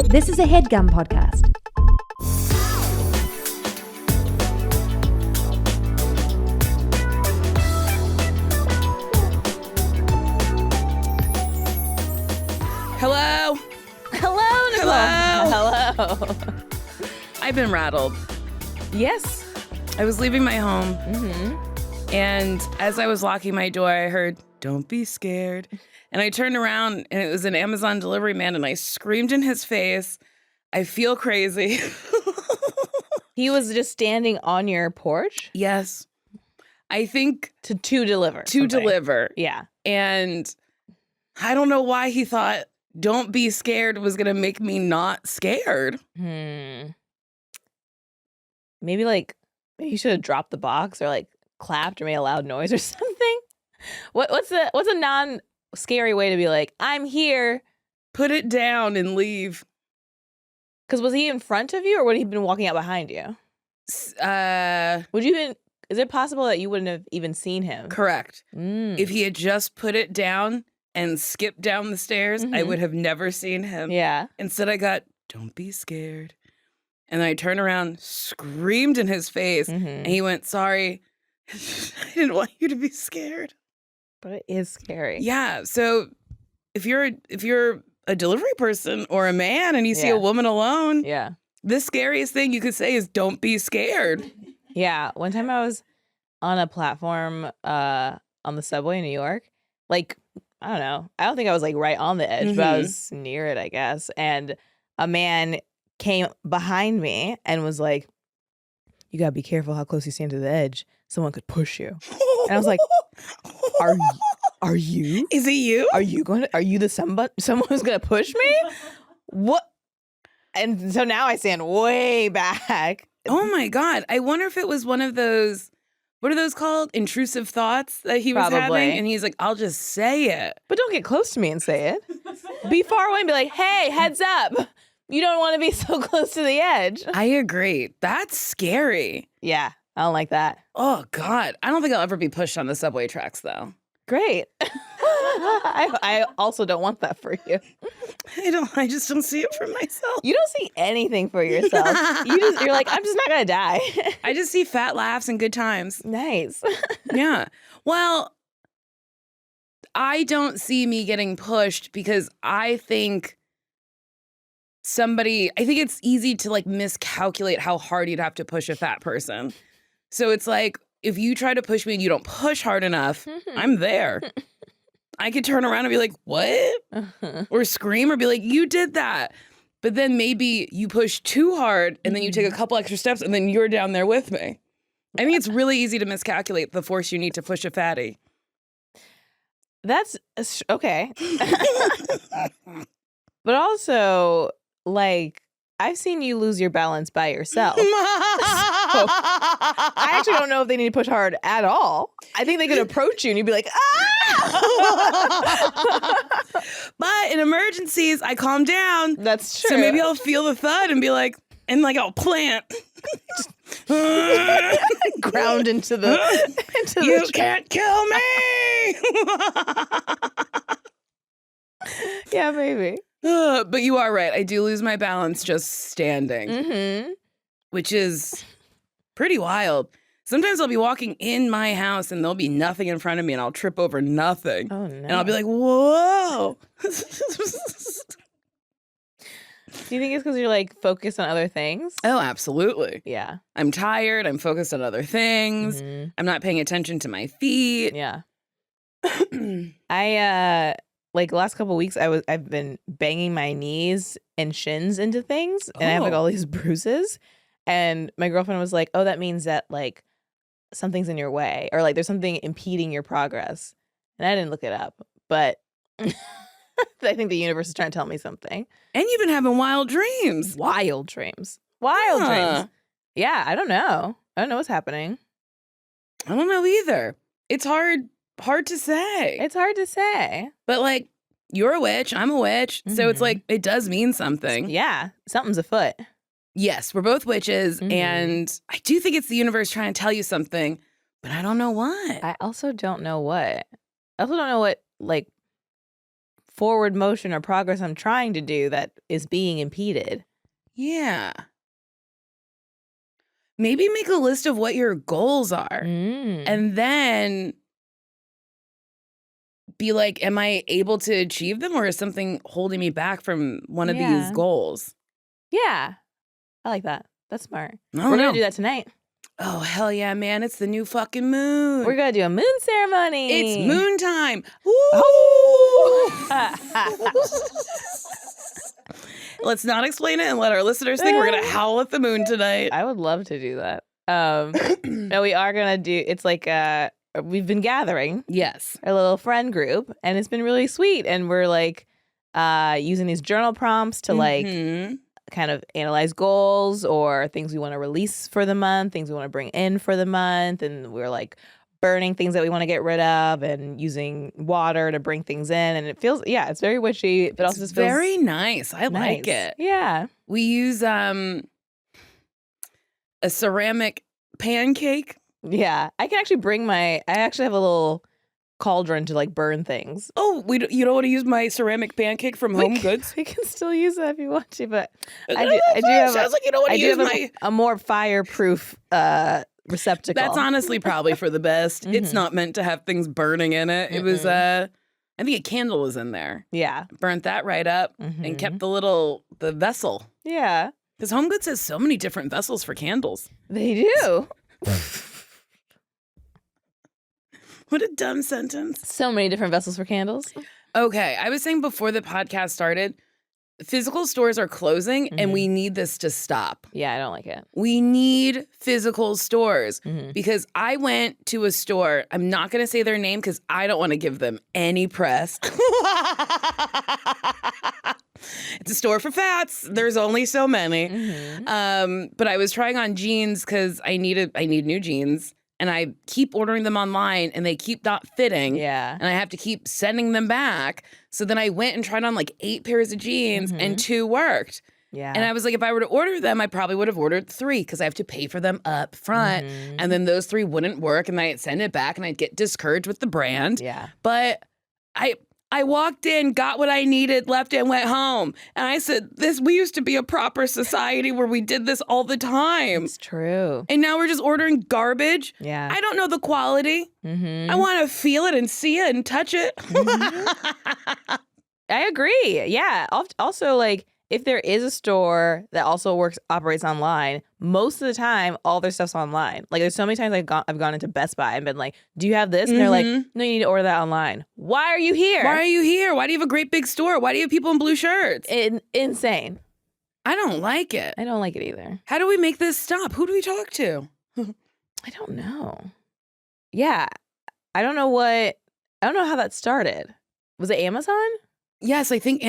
This is a Headgum podcast. Hello. Hello, Nicole. Hello. I've been rattled. Yes. I was leaving my home, and as I was locking my door, I heard, "Don't be scared." And I turned around, and it was an Amazon delivery man, and I screamed in his face, "I feel crazy." He was just standing on your porch Yes. I think to deliver. to something. deliver. Yeah. And I don't know why he thought, "Don't be scared" was going to make me not scared. Maybe you should have dropped the box or clapped or made a loud noise or something. What's a non-scary way to be like, "I'm here"? Put it down and leave. Because was he in front of you or would he have been walking out behind you? Is it possible that you wouldn't have even seen him? Correct. If he had just put it down and skipped down the stairs, I would have never seen him. Yeah. Instead, I got, "Don't be scared." And I turned around, screamed in his face, and he went, "Sorry, I didn't want you to be scared." But it is scary. Yeah. So if you're a delivery person or a man and you see a woman alone, Yeah. the scariest thing you could say is, "Don't be scared." Yeah. One time I was on a platform on the subway in New York. I don't know. I don't think I was right on the edge, but I was near it, I guess. And a man came behind me and was like, "You gotta be careful how close you stand to the edge. Someone could push you." And I was like, Are you? Is it you? Are you the someone who's gonna push me? What? And so now I stand way back. Oh my God. I wonder if it was one of those, what are those called? Intrusive thoughts that he was Probably. having. And he's like, "I'll just say it." But don't get close to me and say it. Be far away and be like, "Hey, heads up. You don't want to be so close to the edge." I agree. That's scary. Yeah, I don't like that. Oh God. I don't think I'll ever be pushed on the subway tracks though. Great. I also don't want that for you. I just don't see it for myself. You don't see anything for yourself. You're like, "I'm just not gonna die." I just see fat laughs and good times. Nice. Yeah. Well, I don't see me getting pushed because I think it's easy to miscalculate how hard you'd have to push a fat person. So it's like, if you try to push me and you don't push hard enough, I'm there. I could turn around and be like, "What?" Or scream or be like, "You did that." But then maybe you push too hard and then you take a couple extra steps and then you're down there with me. I think it's really easy to miscalculate the force you need to push a fatty. That's okay. But also, I've seen you lose your balance by yourself. I actually don't know if they need to push hard at all. I think they could approach you and you'd be like, "Ah!" But in emergencies, I calm down. That's true. So maybe I'll feel the thud and be like, I'll plant. Ground into the You can't kill me. Yeah, maybe. But you are right. I do lose my balance just standing, which is pretty wild. Sometimes I'll be walking in my house and there'll be nothing in front of me and I'll trip over nothing. Oh, no. And I'll be like, "Whoa." Do you think it's because you're focused on other things? Oh, absolutely. Yeah. I'm tired. I'm focused on other things. I'm not paying attention to my feet. Yeah. I the last couple of weeks I've been banging my knees and shins into things and I have all these bruises, and my girlfriend was like, "Oh, that means that something's in your way or there's something impeding your progress." And I didn't look it up, but I think the universe is trying to tell me something. And you've been having wild dreams. Wild dreams. Yeah, I don't know. I don't know what's happening. I don't know either. It's hard to say. It's hard to say. But you're a witch, I'm a witch. So it's it does mean something. Yeah, something's afoot. Yes, we're both witches. And I do think it's the universe trying to tell you something, but I don't know what. I also don't know what. I also don't know what forward motion or progress I'm trying to do that is being impeded. Yeah. Maybe make a list of what your goals are. And then be like, am I able to achieve them, or is something holding me back from one of these goals? Yeah. I like that. That's smart. We're going to do that tonight. Oh, hell yeah, man. It's the new fucking moon. We're going to do a moon ceremony. It's moon time. Woo! Let's not explain it and let our listeners think we're going to howl at the moon tonight. I would love to do that. No, we are going to do, it's like, we've been gathering. Yes. Our little friend group, and it's been really sweet. And we're like using these journal prompts to like kind of analyze goals or things we want to release for the month, things we want to bring in for the month. And we're like burning things that we want to get rid of and using water to bring things in. And it feels, it's very witchy, but also just feels very nice. I like it. Yeah. We use a ceramic pancake. Yeah. I can actually bring I actually have a little cauldron to like burn things. Oh, you don't want to use my ceramic pancake from Home Goods? We can still use that if you want to, but I do have a more fireproof receptacle. That's honestly probably for the best. It's not meant to have things burning in it. It was I think a candle was in there. Yeah. Burnt that right up and kept the vessel. Yeah. Because Home Goods has so many different vessels for candles. They do. What a dumb sentence. So many different vessels for candles. Okay. I was saying before the podcast started, physical stores are closing and we need this to stop. Yeah, I don't like it. We need physical stores because I went to a store. I'm not going to say their name because I don't want to give them any press. It's a store for fats. There's only so many. But I was trying on jeans because I need new jeans. And I keep ordering them online and they keep not fitting. Yeah. And I have to keep sending them back. So then I went and tried on like 8 pairs of jeans and 2 worked. Yeah. And I was like, if I were to order them, I probably would have ordered 3 because I have to pay for them up front. And then those 3 wouldn't work and I'd send it back and I'd get discouraged with the brand. Yeah. But I walked in, got what I needed, left and went home. And I said, we used to be a proper society where we did this all the time. It's true. And now we're just ordering garbage. Yeah. I don't know the quality. I want to feel it and see it and touch it. I agree. Yeah. Also, like, if there is a store that also operates online, most of the time, all their stuff's online. Like, there's so many times I've gone into Best Buy and been like, do you have this? And they're like, no, you need to order that online. Why are you here? Why are you here? Why do you have a great big store? Why do you have people in blue shirts? Insane. I don't like it. I don't like it either. How do we make this stop? Who do we talk to? I don't know. Yeah. I don't know how that started. Was it Amazon? Yes, I think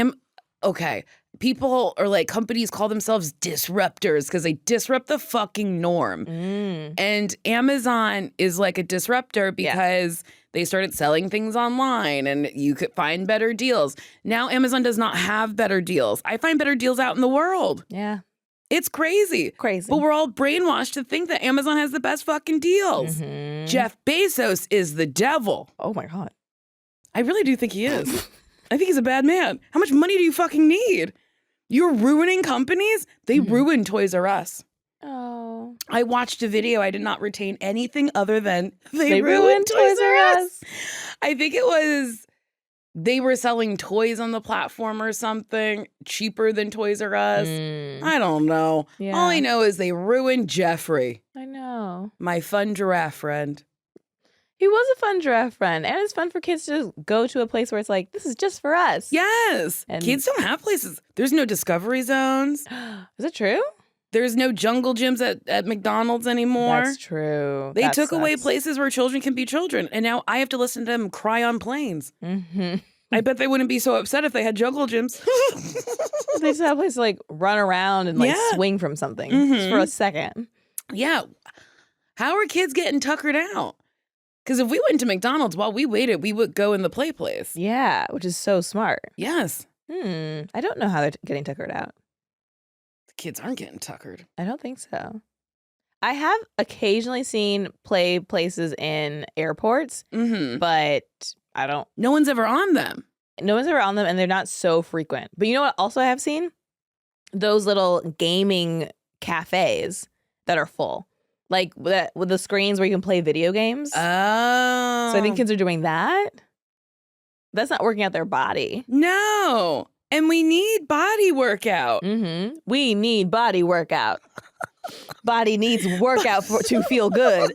okay. People or like companies call themselves disruptors because they disrupt the fucking norm. And Amazon is like a disruptor because they started selling things online and you could find better deals. Now Amazon does not have better deals. I find better deals out in the world. Yeah. It's crazy. But we're all brainwashed to think that Amazon has the best fucking deals. Jeff Bezos is the devil. Oh my God. I really do think he is. I think he's a bad man. How much money do you fucking need? You're ruining companies? They ruined Toys R Us. Oh. I watched a video. I did not retain anything other than they ruined Toys R Us. I think it was they were selling toys on the platform or something cheaper than Toys R Us. I don't know. Yeah. All I know is they ruined Jeffrey. I know. My fun giraffe friend. He was a fun giraffe friend. And it's fun for kids to go to a place where it's like, this is just for us. Yes. And kids don't have places. There's no Discovery Zones. Is it true? There's no jungle gyms at McDonald's anymore. That's true. They took away places where children can be children. And now I have to listen to them cry on planes. I bet they wouldn't be so upset if they had jungle gyms. They just have a place to like run around and like swing from something just for a second. Yeah. How are kids getting tuckered out? Because if we went to McDonald's while we waited, we would go in the play place. Yeah, which is so smart. Yes. I don't know how they're getting tuckered out. The kids aren't getting tuckered. I don't think so. I have occasionally seen play places in airports, but I don't. No one's ever on them. No one's ever on them, and they're not so frequent. But you know what also I have seen? Those little gaming cafes that are full. Like with the screens where you can play video games. Oh. So I think kids are doing that. That's not working out their body. No. And we need body workout. Mm-hmm. We need body workout. Body needs workout to feel good.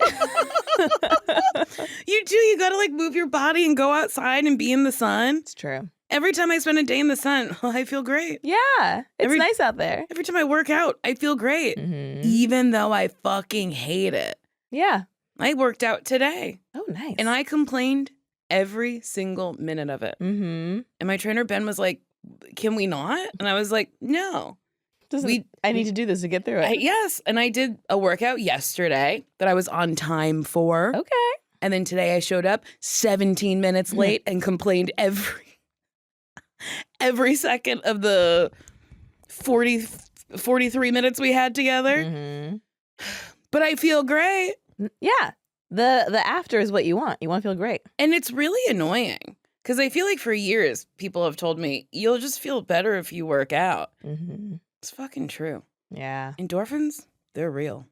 You do. You got to like move your body and go outside and be in the sun. It's true. Every time I spend a day in the sun, I feel great. Yeah. It's nice out there. Every time I work out, I feel great. Mm-hmm. Even though I fucking hate it. Yeah. I worked out today. Oh, nice. And I complained every single minute of it. Mm-hmm. And my trainer, Ben, was like, can we not? And I was like, no. I need to do this to get through it. Yes. And I did a workout yesterday that I was on time for. Okay. And then today I showed up 17 minutes late and complained every second of the 43 minutes we had together. Mm-hmm. But I feel great. Yeah. The after is what you want. You want to feel great. And it's really annoying because I feel like for years people have told me, you'll just feel better if you work out. Mm-hmm. It's fucking true. Yeah. Endorphins, they're real.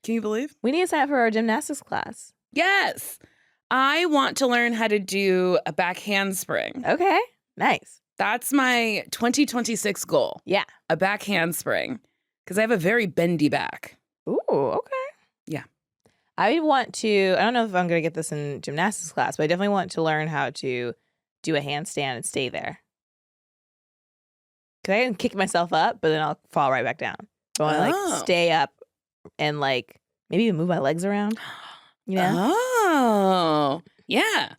Can you believe? We need to sign up for our gymnastics class. Yes. I want to learn how to do a back handspring. Okay. Nice. That's my 2026 goal. Yeah. A back handspring because I have a very bendy back. Ooh, okay. Yeah. I don't know if I'm going to get this in gymnastics class, but I definitely want to learn how to do a handstand and stay there. Because I can kick myself up, but then I'll fall right back down. So I want to like stay up and like maybe even move my legs around. You know? Oh, yeah.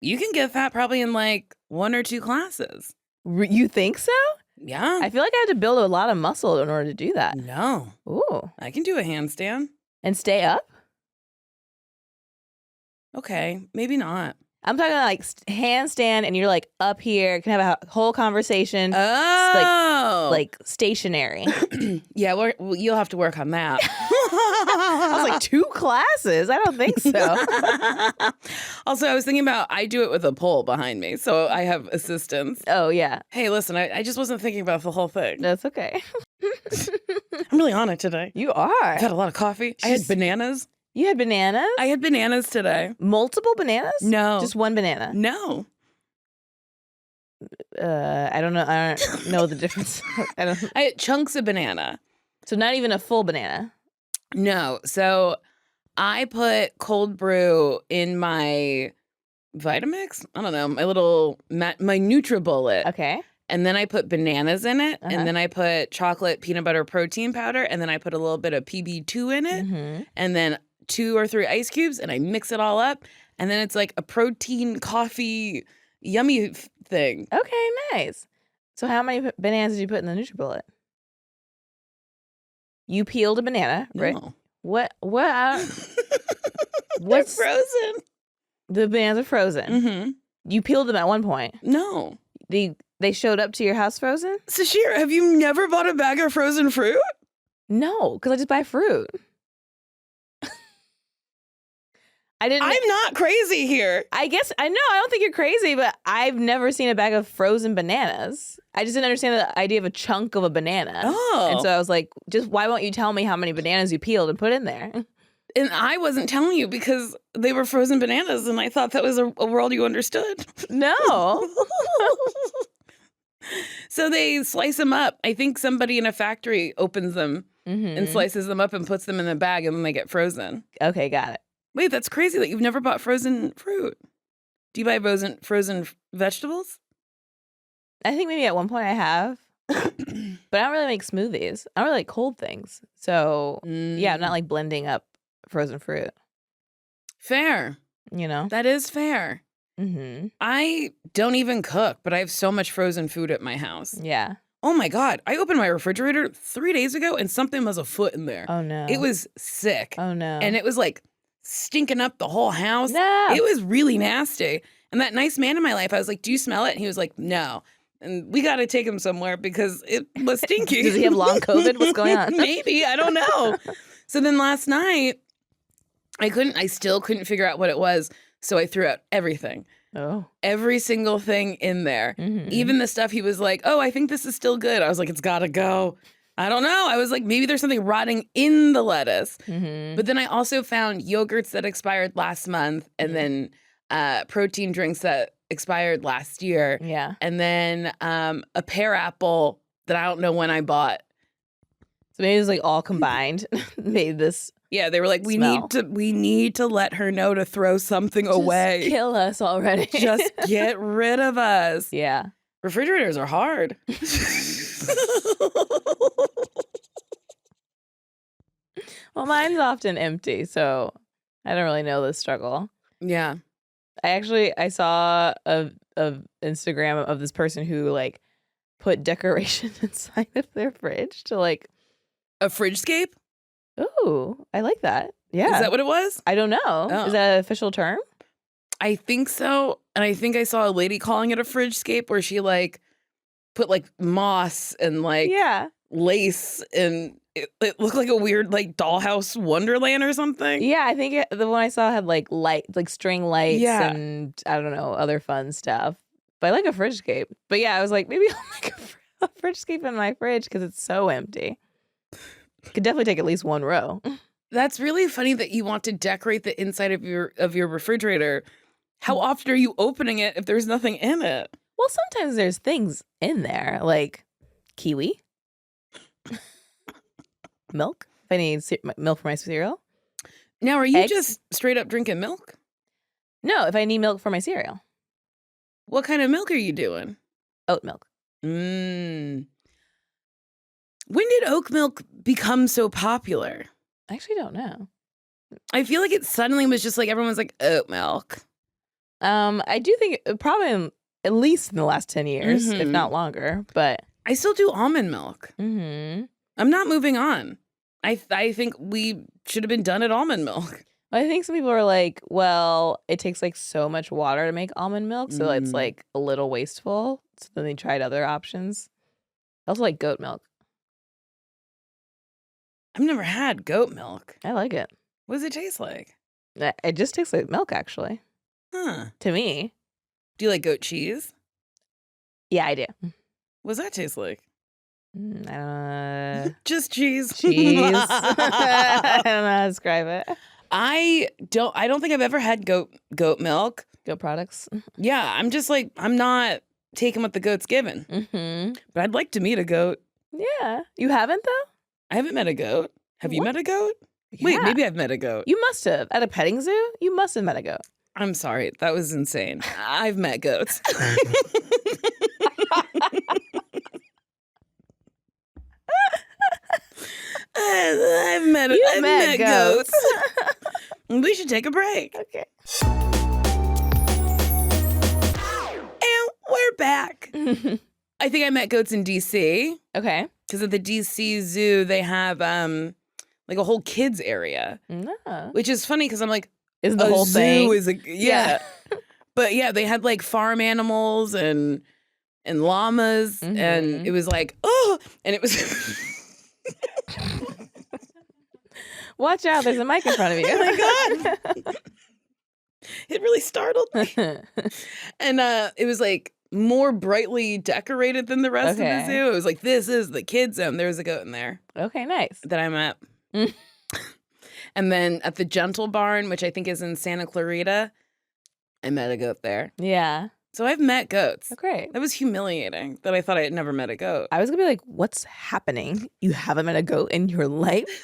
You can get that probably in like 1 or 2 classes. You think so? Yeah. I feel like I have to build a lot of muscle in order to do that. No. Ooh. I can do a handstand. And stay up? Okay, maybe not. I'm talking like handstand and you're like up here, can have a whole conversation. Oh. Like stationary. Yeah, you'll have to work on that. I was like, 2 classes? I don't think so. Also, I was thinking about I do it with a pole behind me, so I have assistance. Oh, yeah. Hey, listen, I just wasn't thinking about the whole thing. That's okay. I'm really on it today. You are. I've had a lot of coffee. I had bananas. You had bananas? I had bananas today. Multiple bananas? No. Just one banana? No. I don't know. I don't know the difference. I had chunks of banana. So not even a full banana? No. So I put cold brew in my Vitamix. I don't know. My NutriBullet. Okay. And then I put bananas in it. Uh-huh. And then I put chocolate peanut butter protein powder. And then I put a little bit of PB2 in it. Mm-hmm. And then 2 or 3 ice cubes. And I mix it all up. And then it's like a protein coffee yummy thing. Okay, nice. So how many bananas did you put in the NutriBullet? You peeled a banana, right? No. What? They're frozen. The bananas are frozen. Mm-hmm. You peeled them at one point. No. They showed up to your house frozen? Sasheer, have you never bought a bag of frozen fruit? No, because I just buy fruit. I'm not crazy here. I guess I know. I don't think you're crazy, but I've never seen a bag of frozen bananas. I just didn't understand the idea of a chunk of a banana. Oh. And so I was like, just why won't you tell me how many bananas you peeled and put in there? And I wasn't telling you because they were frozen bananas and I thought that was a world you understood. No. So they slice them up. I think somebody in a factory opens them and slices them up and puts them in the bag and then they get frozen. Okay, got it. Wait, that's crazy that you've never bought frozen fruit. Do you buy frozen vegetables? I think maybe at one point I have. But I don't really make smoothies. I don't really like cold things. So, yeah, I'm not like blending up frozen fruit. Fair. You know? That is fair. Mm-hmm. I don't even cook, but I have so much frozen food at my house. Yeah. Oh my God. I opened my refrigerator 3 days ago and something was afoot in there. Oh, no. It was sick. Oh, no. And it was like stinking up the whole house. No. It was really nasty. And that nice man in my life, I was like, do you smell it? And he was like, no. And we got to take him somewhere because it was stinky. Does he have long COVID? What's going on? Maybe. I don't know. So then last night, I still couldn't figure out what it was. So I threw out everything. Oh. Every single thing in there. Even the stuff he was like, oh, I think this is still good. I was like, it's got to go. I don't know. I was like, maybe there's something rotting in the lettuce. But then I also found yogurts that expired last month and then protein drinks that expired last year. Yeah. And then a pear apple that I don't know when I bought. So maybe it was like all combined made this. Yeah, they were like, we need to let her know to throw something away. Kill us already. Just get rid of us. Yeah. Refrigerators are hard. Well, mine's often empty, so I don't really know the struggle. Yeah. I saw a Instagram of this person who like put decoration inside of their fridge to like A fridgescape? ooh, I like that. Yeah. Is that what it was? I don't know. Oh. Is that an official term? I think so. And I think I saw a lady calling it a fridgescape where she like put like moss and like Yeah. lace and it looked like a weird like dollhouse wonderland or something. Yeah, I think the one I saw had like string lights Yeah. and I don't know, other fun stuff. But I like a fridgescape. But yeah, I was like, maybe I'll make a fridgescape in my fridge because it's so empty. Could definitely take at least one row. That's really funny that you want to decorate the inside of your refrigerator. How often are you opening it if there's nothing in it? Well, sometimes there's things in there like kiwi, milk. If I need milk for my cereal. Now, are you Eggs? just straight up drinking milk? No, if I need milk for my cereal. What kind of milk are you doing? Oat milk. When did oat milk become so popular? I actually don't know. I feel like it suddenly was just like everyone's like oat milk. I do think probably at least in the last 10 years, if Mhm. not longer. But I still do almond milk. mm-hmm. I'm not moving on. I think we should have been done at almond milk. I think some people are like, well, it takes like so much water to make almond milk, so it's like a little wasteful. So then they tried other options. I also like goat milk. I've never had goat milk. I like it. What does it taste like? It just tastes like milk, actually, Huh. to me. Do you like goat cheese? Yeah, I do. What does that taste like? Just cheese. cheese. I don't know how to describe it. I don't think I've ever had goat milk. Goat products. Yeah, I'm just like, I'm not taking what the goat's given. Mm-hmm. But I'd like to meet a goat. Yeah. You haven't, though? I haven't met a goat. Have you What? met a goat? Wait, Yeah. maybe I've met a goat. You must have. At a petting zoo? You must have met a goat. I'm sorry. That was insane. I've met goats. I've met goats. We should take a break. Okay. And we're back. I think I met goats in DC Okay. because at the DC Zoo they have like a whole kids area, No. which is funny because I'm like, Is the a whole zoo thing. is yeah. But yeah, they had like farm animals and llamas, and it was like, oh, and it was. Watch out, there's a mic in front of you. Oh my God. It really startled me. And it was like more brightly decorated than the rest of the Okay. zoo. It was like, this is the kids zone. There's a goat in there Okay, nice. that I met. Mm. And then at the Gentle Barn, which I think is in Santa Clarita, I met a goat there. Yeah. So I've met goats. Oh, great. That was humiliating that I thought I had never met a goat. I was gonna be like, what's happening? You haven't met a goat in your life?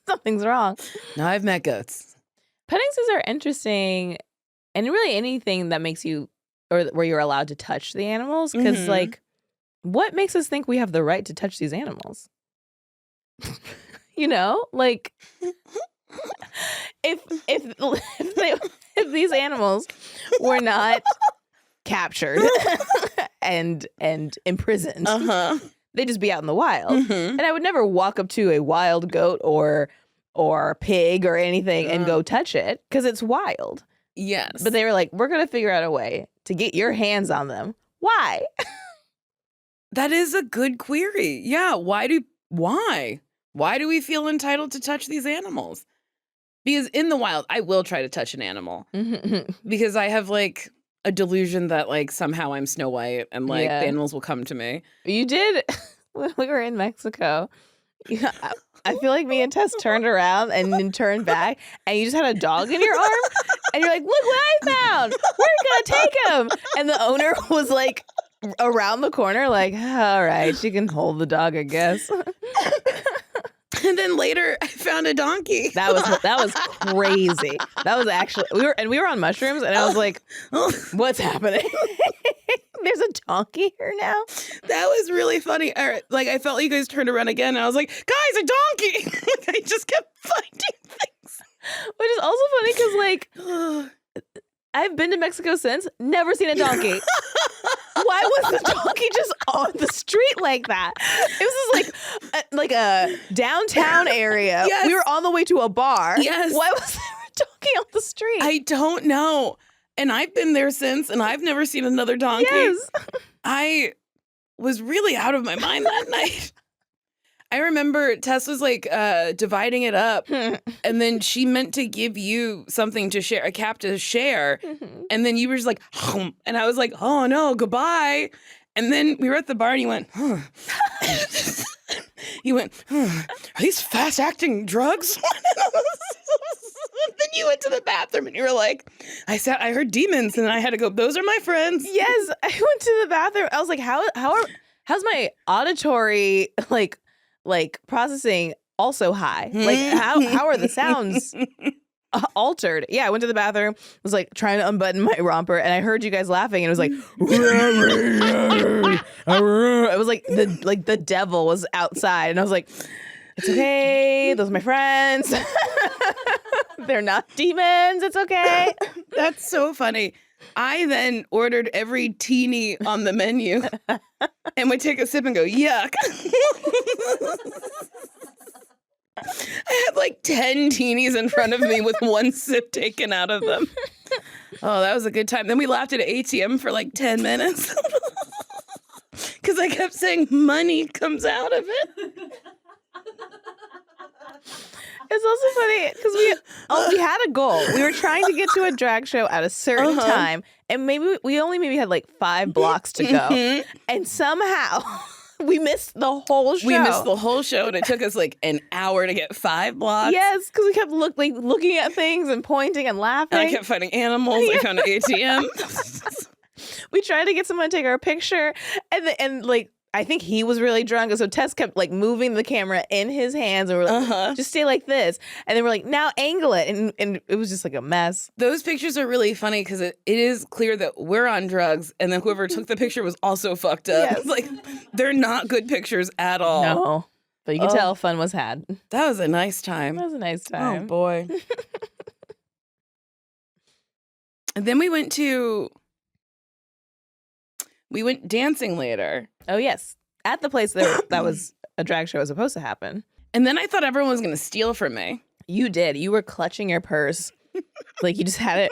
Something's wrong. No, I've met goats. Petting zoos are interesting, and really anything that makes you, or where you're allowed to touch the animals, because Mhm. like, what makes us think we have the right to touch these animals? You know, like, if these animals were not captured and imprisoned, they'd just be out in the wild. Mhm. And I would never walk up to a wild goat or pig or anything and go touch it because it's wild. Yes. But they were like, we're going to figure out a way to get your hands on them. Why? That is a good query. Yeah. Why do we feel entitled to touch these animals? Because in the wild, I will try to touch an animal because I have like a delusion that like somehow I'm Snow White and like the animals will come to me. You did when we were in Mexico. I feel like me and Tess turned around and then turned back, and you just had a dog in your arm, and you're like, "Look what I found! We're gonna take him!" And the owner was like around the corner, like, "All right, she can hold the dog, I guess." And then later, I found a donkey. That was crazy. That was actually we were on mushrooms, and I was like, "What's happening?" There's a donkey here now. That was really funny. Like I felt like you guys turned around again, and I was like, "Guys, a donkey!" Like, I just kept finding things, which is also funny because like I've been to Mexico since, never seen a donkey. Why was the donkey just on the street like that? It was just like a downtown area. Yes. We were on the way to a bar. Yes. Why was there a donkey on the street? I don't know. And I've been there since, and I've never seen another donkey. Yes. I was really out of my mind that night. I remember Tess was like dividing it up, and then she meant to give you something to share, a cap to share, and then you were just like, and I was like, "Oh no, goodbye." And then we were at the bar, and you went, "Huh." You went, "Are these fast-acting drugs?" Then you went to the bathroom, and you were like, I heard demons, and I had to go, "Those are my friends." Yes, I went to the bathroom. I was like, how's my auditory like processing also high? Like how are the sounds altered? Yeah, I went to the bathroom, was like trying to unbutton my romper, and I heard you guys laughing, and it was like it was like the devil was outside, and I was like, "It's okay, those are my friends." They're not demons. It's okay. That's so funny. I then ordered every teeny on the menu and would take a sip and go, "Yuck." I had like 10 teenies in front of me with one sip taken out of them. Oh, that was a good time. Then we laughed at an ATM for like 10 minutes because I kept saying money comes out of it. It's also funny because we had a goal. We were trying to get to a drag show at a certain time, and we only had like 5 blocks to go, and somehow we missed the whole show. We missed the whole show, and it took us like an hour to get 5 blocks. Yes, because we kept looking at things and pointing and laughing. And I kept finding animals. I found an ATM. We tried to get someone to take our picture, and like, I think he was really drunk, and so Tess kept like moving the camera in his hands, and we're like, "Just stay like this," and then we're like, "Now angle it," and it was just like a mess. Those pictures are really funny because it is clear that we're on drugs, and then whoever took the picture was also fucked up. Yes. Like, they're not good pictures at all. No, but you can tell fun was had. That was a nice time. That was a nice time. Oh boy. And then we went dancing later. Oh, yes. At the place that was a drag show was supposed to happen. And then I thought everyone was going to steal from me. You did. You were clutching your purse. Like, you just had it,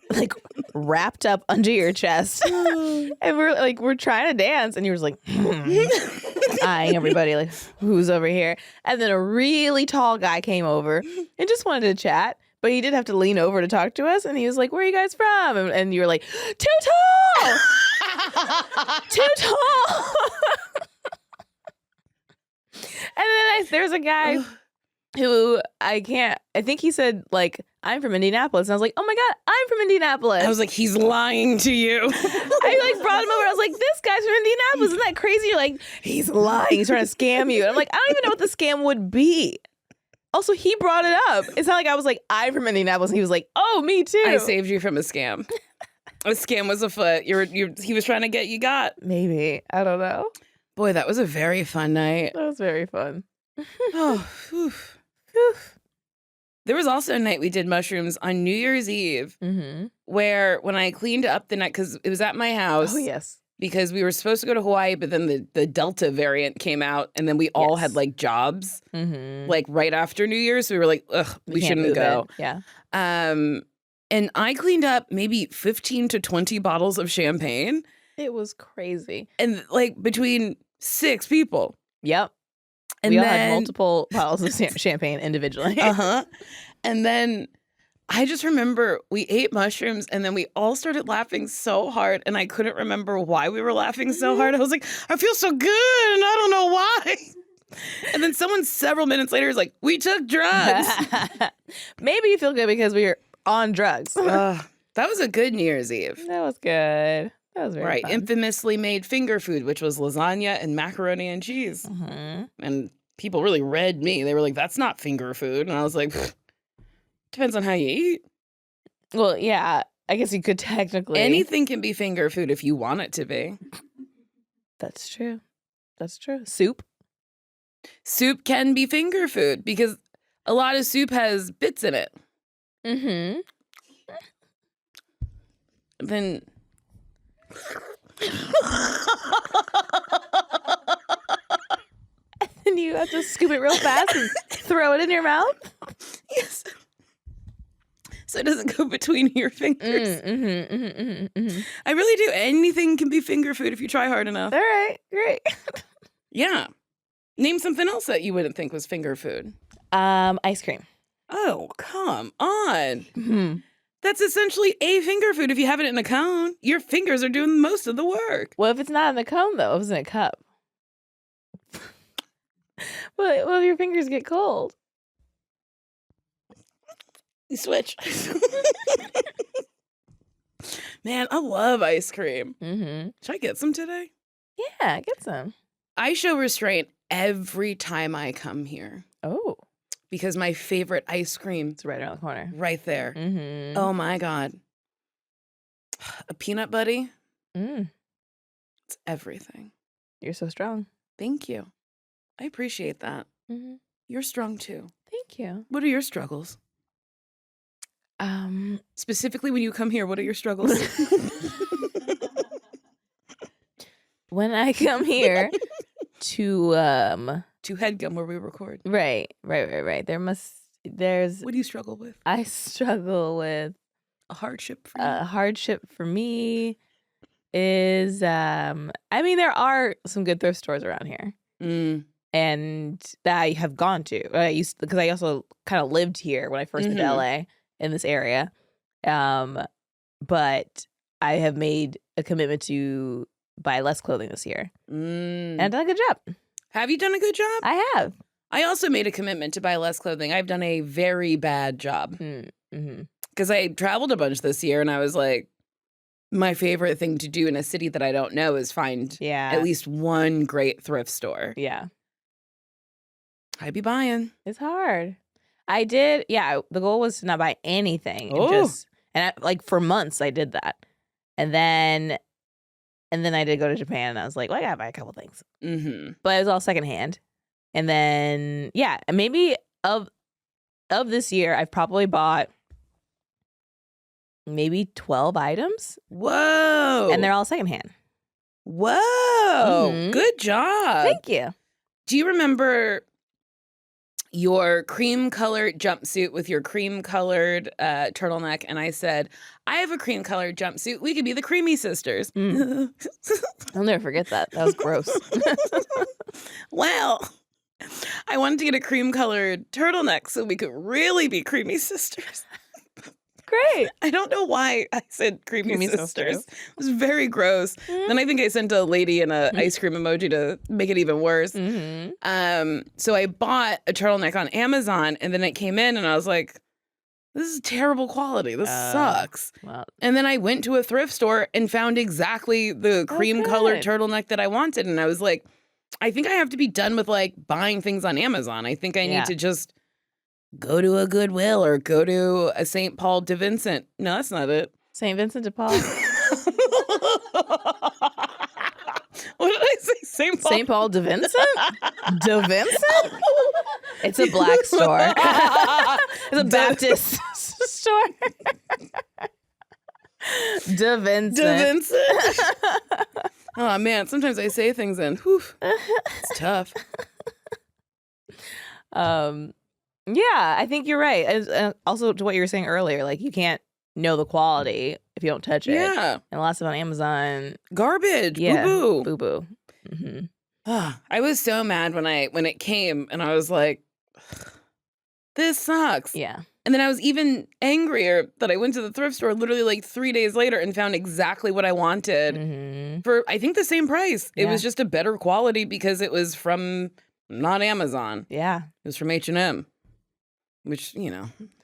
like, wrapped up under your chest. And we're trying to dance. And you were just like, eyeing everybody, like, who's over here? And then a really tall guy came over and just wanted to chat. But he did have to lean over to talk to us. And he was like, "Where are you guys from?" And you were like, "Too tall! Too tall!" And then there's a guy who I think he said, like, "I'm from Indianapolis." And I was like, "Oh my God, I'm from Indianapolis." I was like, he's lying to you. I like brought him over. I was like, "This guy's from Indianapolis. Isn't that crazy?" You're like, "He's lying. He's trying to scam you." And I'm like, I don't even know what the scam would be. Also, he brought it up. It's not like I was like, "I'm from Indianapolis," and he was like, "Oh, me too." I saved you from a scam. A scam was afoot. He was trying to get you got. Maybe. I don't know. Boy, that was a very fun night. That was very fun. Oh, whew. There was also a night we did mushrooms on New Year's Eve, where when I cleaned up the night, because it was at my house. Oh, yes. Because we were supposed to go to Hawaii, but then the Delta variant came out, and then we all had like jobs, like right after New Year's. So we were like, "Ugh, we shouldn't go." Yeah. And I cleaned up maybe 15 to 20 bottles of champagne. It was crazy. And like between 6 people. Yep. And we all had multiple bottles of champagne individually. And then I just remember we ate mushrooms and then we all started laughing so hard and I couldn't remember why we were laughing so hard. I was like, I feel so good and I don't know why. And then someone several minutes later is like, we took drugs. Maybe you feel good because we were on drugs. That was a good New Year's Eve. That was good. That was very fun. Infamously made finger food, which was lasagna and macaroni and cheese. And people really read me. They were like, that's not finger food. And I was like, depends on how you eat. Well, yeah, I guess you could technically. Anything can be finger food if you want it to be. That's true. That's true. Soup. Soup can be finger food because a lot of soup has bits in it. Mm-hmm. Then And you have to scoop it real fast and throw it in your mouth? Yes. So it doesn't go between your fingers. I really do. Anything can be finger food if you try hard enough. All right, great. Yeah. Name something else that you wouldn't think was finger food. Ice cream. Oh, come on. That's essentially a finger food if you have it in a cone. Your fingers are doing most of the work. Well, if it's not in the cone, though, if it's in a cup. What if your fingers get cold? You switch. Man, I love ice cream. Should I get some today? Yeah, get some. I show restraint every time I come here. Oh. Because my favorite ice cream It's right around the corner. right there. Oh my God. A peanut buddy. It's everything. You're so strong. Thank you. I appreciate that. You're strong too. Thank you. What are your struggles? Specifically when you come here, what are your struggles? When I come here to Headgum where we record. Right. There's What do you struggle with? I struggle with A hardship for you? a hardship for me is I mean there are some good thrift stores around here. And that I have gone to. Because I also kind of lived here when I first moved to LA in this area. But I have made a commitment to buy less clothing this year. And I've done a good job. Have you done a good job? I have. I also made a commitment to buy less clothing. I've done a very bad job. Because I traveled a bunch this year and I was like, my favorite thing to do in a city that I don't know is find at least one great thrift store. Yeah. I'd be buying. It's hard. I did. Yeah. The goal was to not buy anything. And for months I did that. And then I did go to Japan and I was like, well, I gotta buy a couple things. But it was all secondhand. And then, yeah, maybe of this year, I've probably bought maybe 12 items. Whoa. And they're all secondhand. Whoa. Good job. Thank you. Do you remember your cream-colored jumpsuit with your cream-colored turtleneck? And I said, I have a cream-colored jumpsuit. We could be the Creamy Sisters. I'll never forget that. That was gross. Well, I wanted to get a cream-colored turtleneck so we could really be Creamy Sisters. Great. I don't know why I said Creamy Sisters. It was very gross. Then I think I sent a lady an ice cream emoji to make it even worse. So I bought a turtleneck on Amazon and then it came in and I was like, this is terrible quality. This sucks. Well, and then I went to a thrift store and found exactly the cream-colored turtleneck that I wanted. And I was like, I think I have to be done with buying things on Amazon. I think I need to just go to a Goodwill or go to a St. Paul de Vincent. No, that's not it. St. Vincent de Paul. What did I say? St. Paul? St. Paul de Vincent? De Vincent? It's a black store. It's a Baptist store. De Vincent. De Vincent. Oh, man. Sometimes I say things and it's tough. Yeah, I think you're right. Also, to what you were saying earlier, you can't know the quality if you don't touch it. Yeah. And lots of on Amazon. Garbage. Yeah. Boo-boo. Boo-boo. I was so mad when it came and I was like, this sucks. Yeah. And then I was even angrier that I went to the thrift store literally like 3 days later and found exactly what I wanted for, I think, the same price. It was just a better quality because it was from not Amazon. Yeah. It was from H&M, which,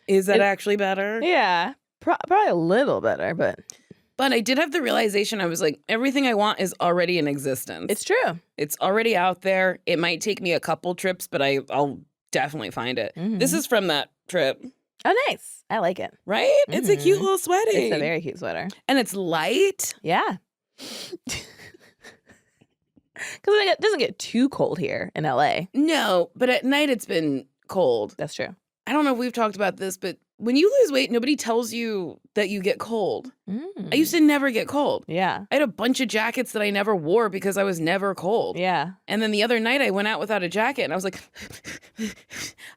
is that actually better? Yeah. Probably a little better, but I did have the realization, I was like, everything I want is already in existence. it's true. It's already out there. It might take me a couple trips, but I'll definitely find it. This is from that trip. Oh, nice. I like it. Right? It's a cute little sweaty. It's a very cute sweater. And it's light. Yeah. Because it doesn't get too cold here in LA. No, but at night it's been cold. That's true. I don't know if we've talked about this, but when you lose weight, nobody tells you that you get cold. I used to never get cold. Yeah. I had a bunch of jackets that I never wore because I was never cold. Yeah. And then the other night I went out without a jacket and I was like,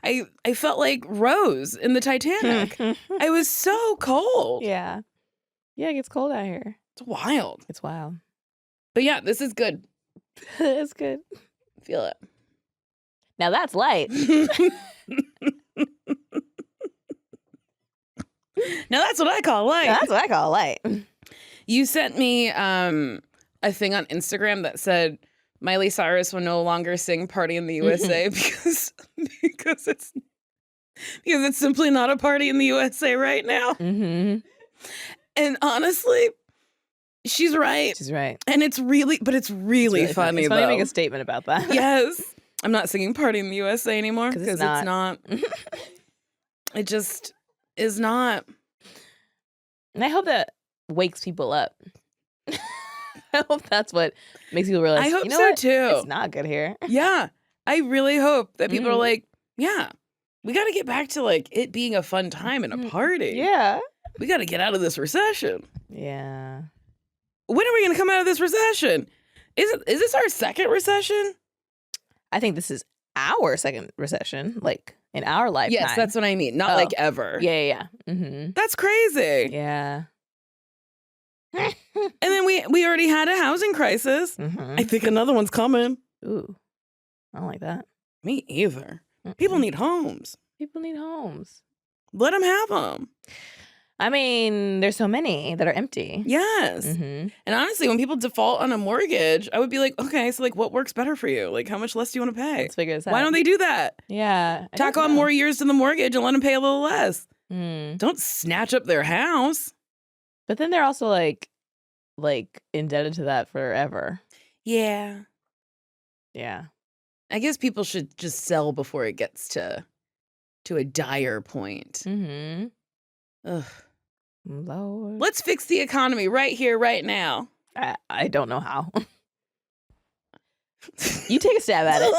I felt like Rose in the Titanic. I was so cold. Yeah. Yeah, it gets cold out here. It's wild. It's wild. But yeah, this is good. It's good. Feel it. Now that's light. Now that's what I call light. That's what I call light. You sent me a thing on Instagram that said Miley Cyrus will no longer sing "Party in the USA" because it's simply not a party in the USA right now. And honestly, she's right. She's right. And it's really funny. It's funny though. to make a statement about that. Yes, I'm not singing "Party in the USA" anymore because it's not. It just is not. And I hope that wakes people up. I hope that's what makes people realize. I hope so what? too. It's not good here. Yeah, I really hope that people are like, yeah, we got to get back to like it being a fun time and a party. Yeah. We got to get out of this recession. Yeah. When are we going to come out of this recession? Is this our second recession? I think this is our second recession, like in our lifetime. Yes, that's what I mean. Not like ever. Yeah. Mm-hmm. That's crazy. Yeah. And then we already had a housing crisis. I think another one's coming. Ooh, I don't like that. Me either. People need homes. People need homes. Let them have them. I mean, there's so many that are empty. Yes. And honestly, when people default on a mortgage, I would be like, okay, so like what works better for you? Like how much less do you want to pay? Let's figure this out. Why don't they do that? Yeah. Tack on more years to the mortgage and let them pay a little less. Mm. Don't snatch up their house. But then they're also like indebted to that forever. Yeah. Yeah. I guess people should just sell before it gets to a dire point. Ugh. Lord. Let's fix the economy right here, right now. I don't know how. You take a stab at it.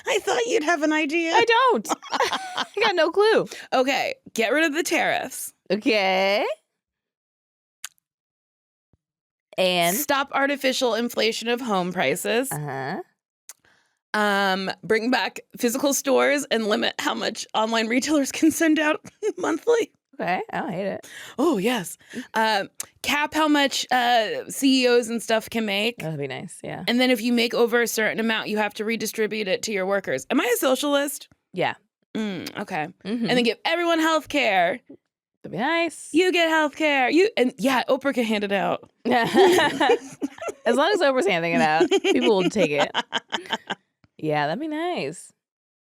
I thought you'd have an idea. I don't. I got no clue. Okay, get rid of the tariffs. Okay. And stop artificial inflation of home prices. Bring back physical stores and limit how much online retailers can send out monthly. Okay, I don't hate it. Oh, yes. Cap how much CEOs and stuff can make. That'd be nice, yeah. And then if you make over a certain amount, you have to redistribute it to your workers. Am I a socialist? Yeah. Okay. And then give everyone health care. That'd be nice. You get health care. Oprah can hand it out. As long as Oprah's handing it out, people will take it. Yeah, that'd be nice.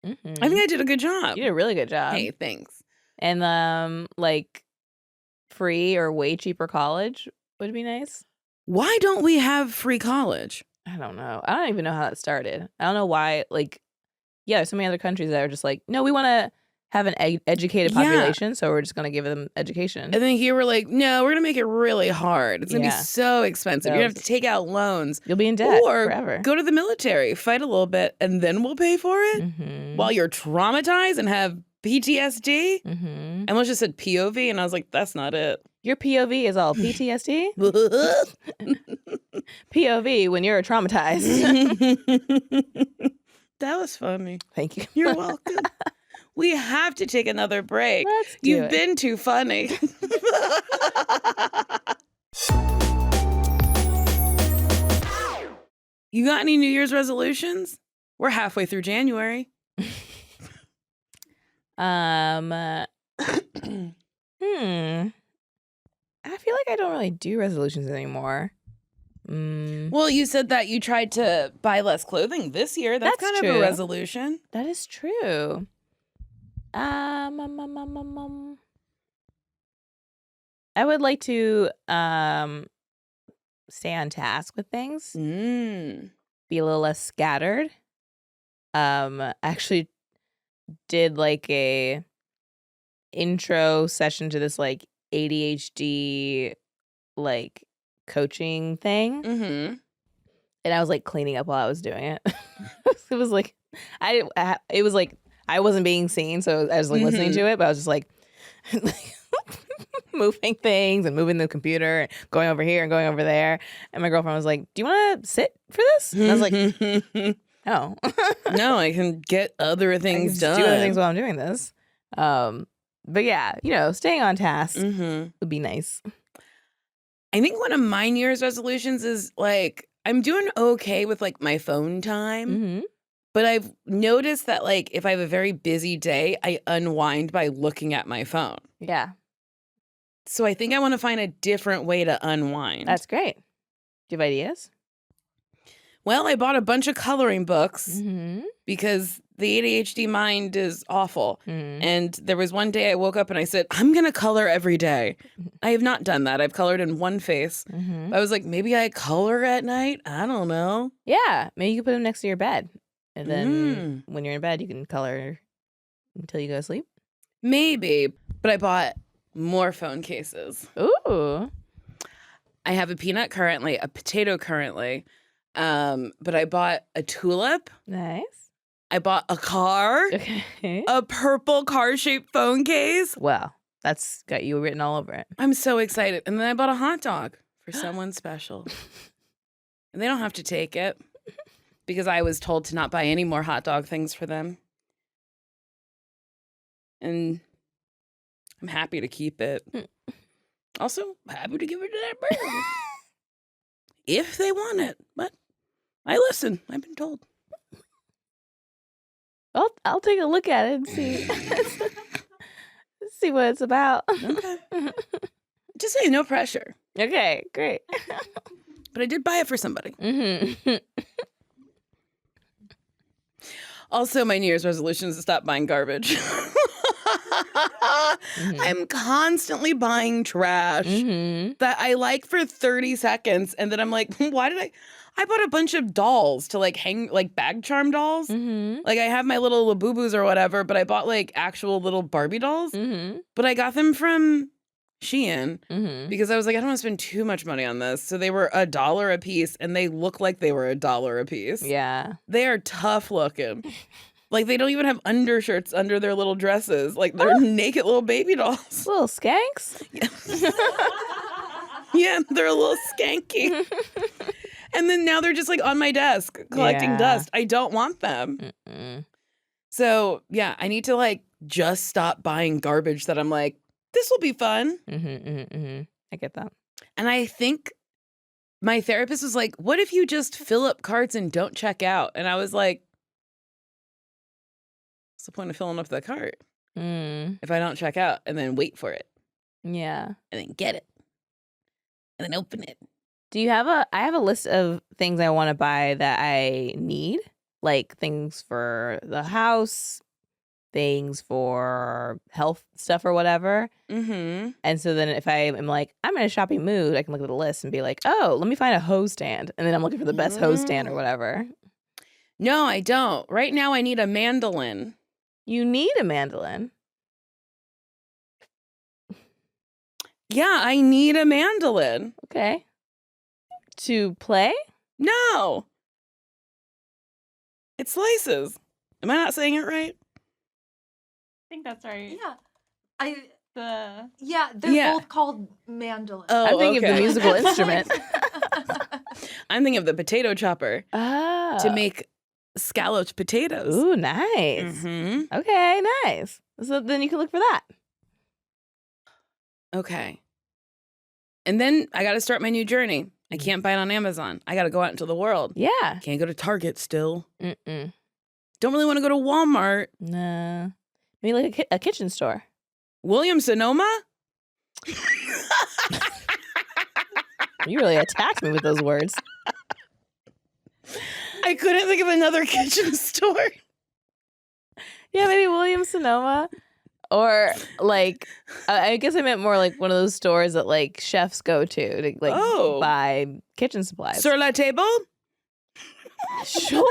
I think I did a good job. You did a really good job. Hey, thanks. And like free or way cheaper college would be nice. Why don't we have free college? I don't know. I don't even know how that started. I don't know why. Like, yeah, there's so many other countries that are just like, no, we want to have an educated population, so we're just going to give them education. And then here we're like, no, we're going to make it really hard. It's going to be so expensive. You're going to have to take out loans. You'll be in debt or forever. Go to the military, fight a little bit, and then we'll pay for it while you're traumatized and have PTSD. Emma just said POV, and I was like, that's not it. Your POV is all PTSD? POV when you're traumatized. That was funny. Thank you. You're welcome. We have to take another break. Let's do You've been too funny. You got any New Year's resolutions? We're halfway through January. I feel like I don't really do resolutions anymore. Well, you said that you tried to buy less clothing this year. That's kind true. of a resolution. That is true. I would like to stay on task with things. Be a little less scattered. Actually did like a intro session to this like ADHD like coaching thing. And I was like cleaning up while I was doing it. It was like it was like I wasn't being seen, so I was like listening to it, but I was just like moving things and moving the computer and going over here and going over there. And my girlfriend was like, "Do you want to sit for this?" And I was like, "No, no, I can get other things done. Do other things while I'm doing this." But yeah, staying on task would be nice. I think one of my New Year's resolutions is like I'm doing okay with like my phone time. But I've noticed that, like, if I have a very busy day, I unwind by looking at my phone. Yeah. So I think I want to find a different way to unwind. That's great. Do you have ideas? Well, I bought a bunch of coloring books because the ADHD mind is awful. And there was one day I woke up and I said, I'm going to color every day. I have not done that. I've colored in one face. I was like, maybe I color at night? I don't know. Yeah. Maybe you can put them next to your bed. And then when you're in bed, you can color until you go to sleep. Maybe. But I bought more phone cases. Ooh. I have a peanut currently, a potato currently. But I bought a tulip. Nice. I bought a car. Okay. A purple car-shaped phone case. Well, that's got you written all over it. I'm so excited. And then I bought a hot dog for someone special. And they don't have to take it. Because I was told to not buy any more hot dog things for them. And I'm happy to keep it. Also, happy to give it to that person. If they want it. But I listen. I've been told. I'll take a look at it and see see what it's about. Okay. Just say no pressure. Okay, great. But I did buy it for somebody. Also, my New Year's resolution is to stop buying garbage. I'm constantly buying trash that I like for 30 seconds. And then I'm like, why did I bought a bunch of dolls to like hang, like bag charm dolls. Like I have my little Labubus or whatever, but I bought like actual little Barbie dolls. But I got them from Shein because I was like, I don't want to spend too much money on this. So they were $1 a piece and they look like they were $1 a piece. Yeah. They are tough looking. Like they don't even have undershirts under their little dresses. Like they're naked little baby dolls. Little skanks? Yeah, they're a little skanky. And then now they're just like on my desk collecting dust. I don't want them. So yeah, I need to like just stop buying garbage that I'm like, this will be fun. I get that. And I think my therapist was like, what if you just fill up carts and don't check out? And I was like, what's the point of filling up the cart if I don't check out and then wait for it? Yeah. And then get it. And then open it. Do you have I have a list of things I want to buy that I need, like things for the house, things for health stuff or whatever. And so then if I am like, I'm in a shopping mood, I can look at the list and be like, oh, let me find a hose stand. And then I'm looking for the best hose stand or whatever. No, I don't. Right now I need a mandolin. You need a mandolin? Yeah, I need a mandolin. Okay. To play? No. It slices. Am I not saying it right? I think that's right. Yeah. They're both called mandolins. Oh, I'm thinking of the musical instrument. I'm thinking of the potato chopper Oh. to make scalloped potatoes. Ooh, nice. Okay, nice. So then you can look for that. Okay. And then I got to start my new journey. I can't buy it on Amazon. I got to go out into the world. Yeah. Can't go to Target still. Don't really want to go to Walmart. No. I mean, like a kitchen store. Williams Sonoma? You really attacked me with those words. I couldn't think of another kitchen store. Yeah, maybe Williams Sonoma. Or like, I guess I meant more like one of those stores that like chefs go to like buy kitchen supplies. Sur la table? Sure.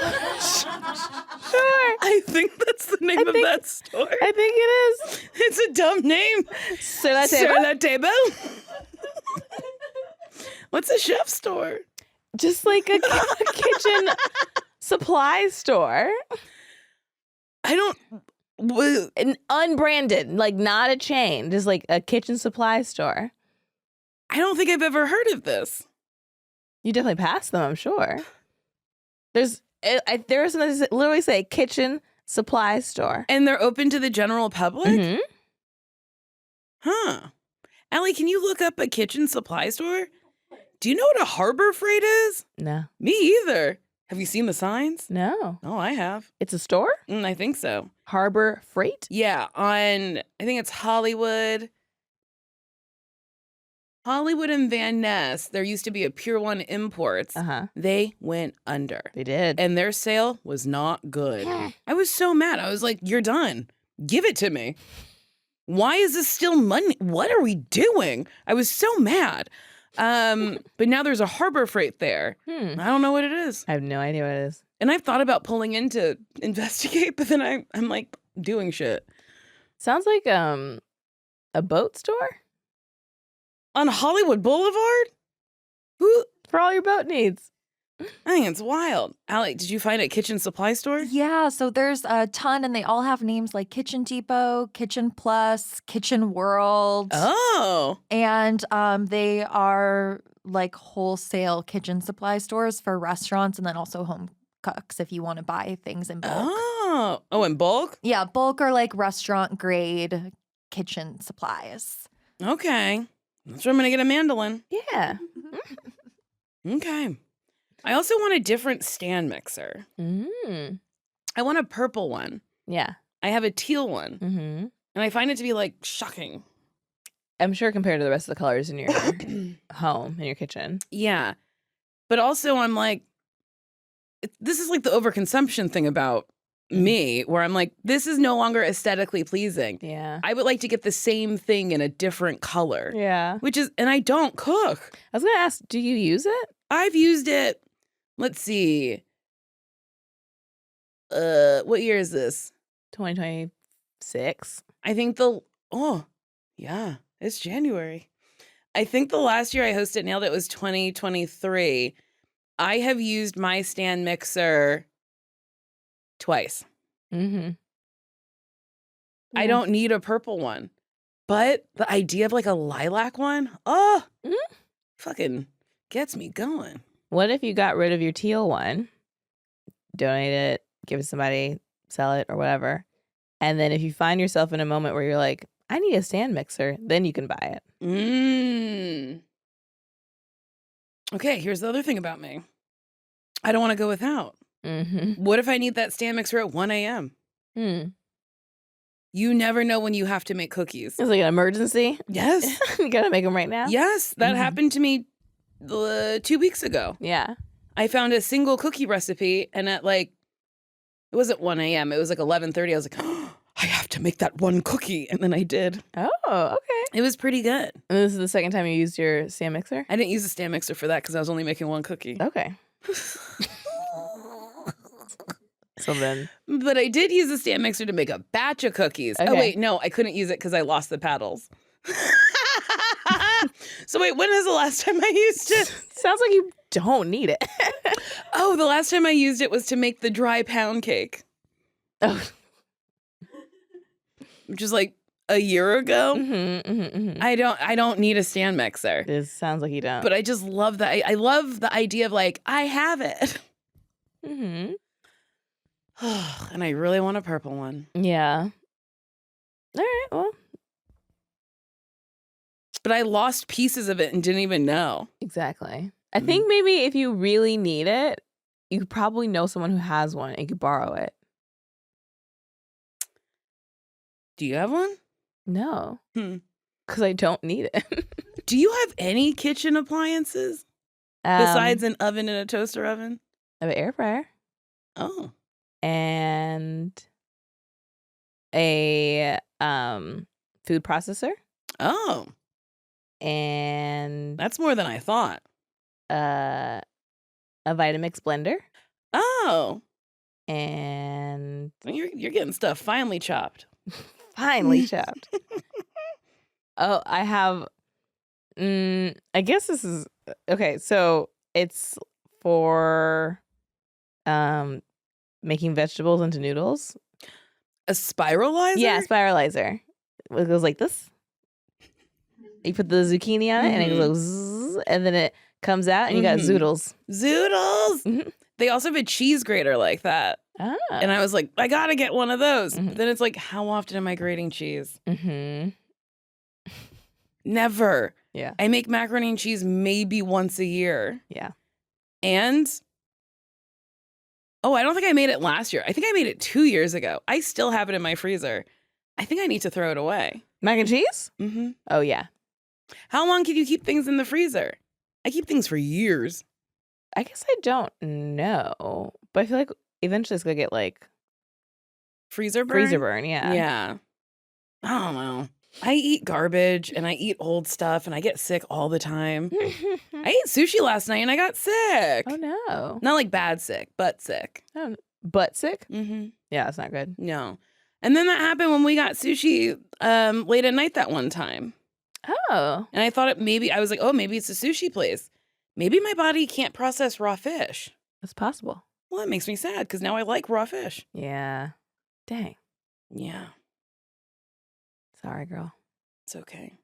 I think that's the name of that store. I think it is. It's a dumb name. Sur la table? Sur la table? What's a chef store? Just like a kitchen supply store. An unbranded, like not a chain, just like a kitchen supply store. I don't think I've ever heard of this. You definitely passed them, I'm sure. There are some that literally say kitchen supply store. And they're open to the general public? Mm-hmm. Huh. Allie, can you look up a kitchen supply store? Do you know what a Harbor Freight is? No. Me either. Have you seen the signs? No. Oh, I have. It's a store? I think so. Harbor Freight? Yeah, I think it's Hollywood and Van Ness. There used to be a Pure One Imports. Uh-huh. They went under. They did. And their sale was not good. I was so mad. I was like, you're done. Give it to me. Why is this still money? What are we doing? I was so mad. But now there's a Harbor Freight there. I don't know what it is. I have no idea what it is. And I've thought about pulling in to investigate, but then I'm like doing shit. Sounds like a boat store? On Hollywood Boulevard? Who? For all your boat needs. I think it's wild. Allie, did you find a kitchen supply store? Yeah, so there's a ton, and they all have names like Kitchen Depot, Kitchen Plus, Kitchen World. Oh. And they are like wholesale kitchen supply stores for restaurants and then also home cooks if you want to buy things in bulk. Oh, in bulk? Yeah, bulk or like restaurant grade kitchen supplies. Okay. That's where I'm going to get a mandolin. Yeah. Okay. I also want a different stand mixer. I want a purple one. Yeah. I have a teal one. Mm-hmm. And I find it to be like shocking. I'm sure compared to the rest of the colors in your home, in your kitchen. Yeah. But also I'm like, this is like the overconsumption thing about me, where I'm like, this is no longer aesthetically pleasing. Yeah. I would like to get the same thing in a different color. Yeah. And I don't cook. I was going to ask, do you use it? I've used it. Let's see. What year is this? 2026. I think it's January. I think the last year I hosted Nailed It was 2023. I have used my stand mixer twice. Mm-hmm. I don't need a purple one. But the idea of like a lilac one, fucking gets me going. What if you got rid of your teal one, donate it, give it to somebody, sell it or whatever, and then if you find yourself in a moment where you're like, I need a stand mixer, then you can buy it. Okay, here's the other thing about me. I don't want to go without. Mm-hmm. What if I need that stand mixer at 1 a.m.? You never know when you have to make cookies. It's like an emergency. Yes. You gotta make them right now. Yes, that happened to me 2 weeks ago. Yeah. I found a single cookie recipe, and at like, it wasn't 1 a.m., it was like 11:30. I was like, oh, I have to make that one cookie. And then I did. Oh, okay. It was pretty good. And this is the second time you used your stand mixer? I didn't use a stand mixer for that because I was only making one cookie. Okay. So then. But I did use a stand mixer to make a batch of cookies. Okay. Oh, wait, no, I couldn't use it because I lost the paddles. So wait, when was the last time I used it? Sounds like you don't need it. Oh, the last time I used it was to make the dry pound cake. Oh. Which is like a year ago. Mm-hmm. I don't need a stand mixer. This sounds like you don't. But I just love that. I love the idea of like, I have it. Mm-hmm. And I really want a purple one. Yeah. All right, well. But I lost pieces of it and didn't even know. Exactly. I think maybe if you really need it, you probably know someone who has one and you could borrow it. Do you have one? No, Hmm. because I don't need it. Do you have any kitchen appliances besides an oven and a toaster oven? I have an air fryer Oh. and a food processor Oh. and That's more than I thought. a Vitamix blender Oh. and You're getting stuff finely chopped. finely chopped. Oh, I have. I guess this is okay. So it's for making vegetables into noodles. A spiralizer? Yeah, spiralizer. It goes like this. You put the zucchini on it, and it goes, zzz, and then it comes out, and you got zoodles. Zoodles. Mhm. They also have a cheese grater like that. Ah. And I was like, I gotta get one of those. Mhm. But then it's like, how often am I grating cheese? Mm-hmm. Never. Yeah. I make macaroni and cheese maybe once a year. Yeah. And I don't think I made it last year. I think I made it 2 years ago. I still have it in my freezer. I think I need to throw it away. Mac and cheese? Mm-hmm. Oh, yeah. How long can you keep things in the freezer? I keep things for years. I guess I don't know. But I feel like eventually it's going to get like Freezer burn? freezer burn. Yeah. Yeah. I don't know. I eat garbage and I eat old stuff and I get sick all the time. I ate sushi last night and I got sick. Oh, no. Not like bad sick, but sick. Oh, butt sick? Mm-hmm. Yeah, that's not good. No. And then that happened when we got sushi late at night that one time. Oh. And I thought I was like, oh, maybe it's a sushi place. Maybe my body can't process raw fish. That's possible. Well, it makes me sad because now I like raw fish. Yeah. Dang. Yeah, Sorry, girl. it's okay.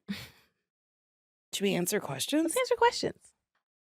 Should we answer questions? Let's answer questions.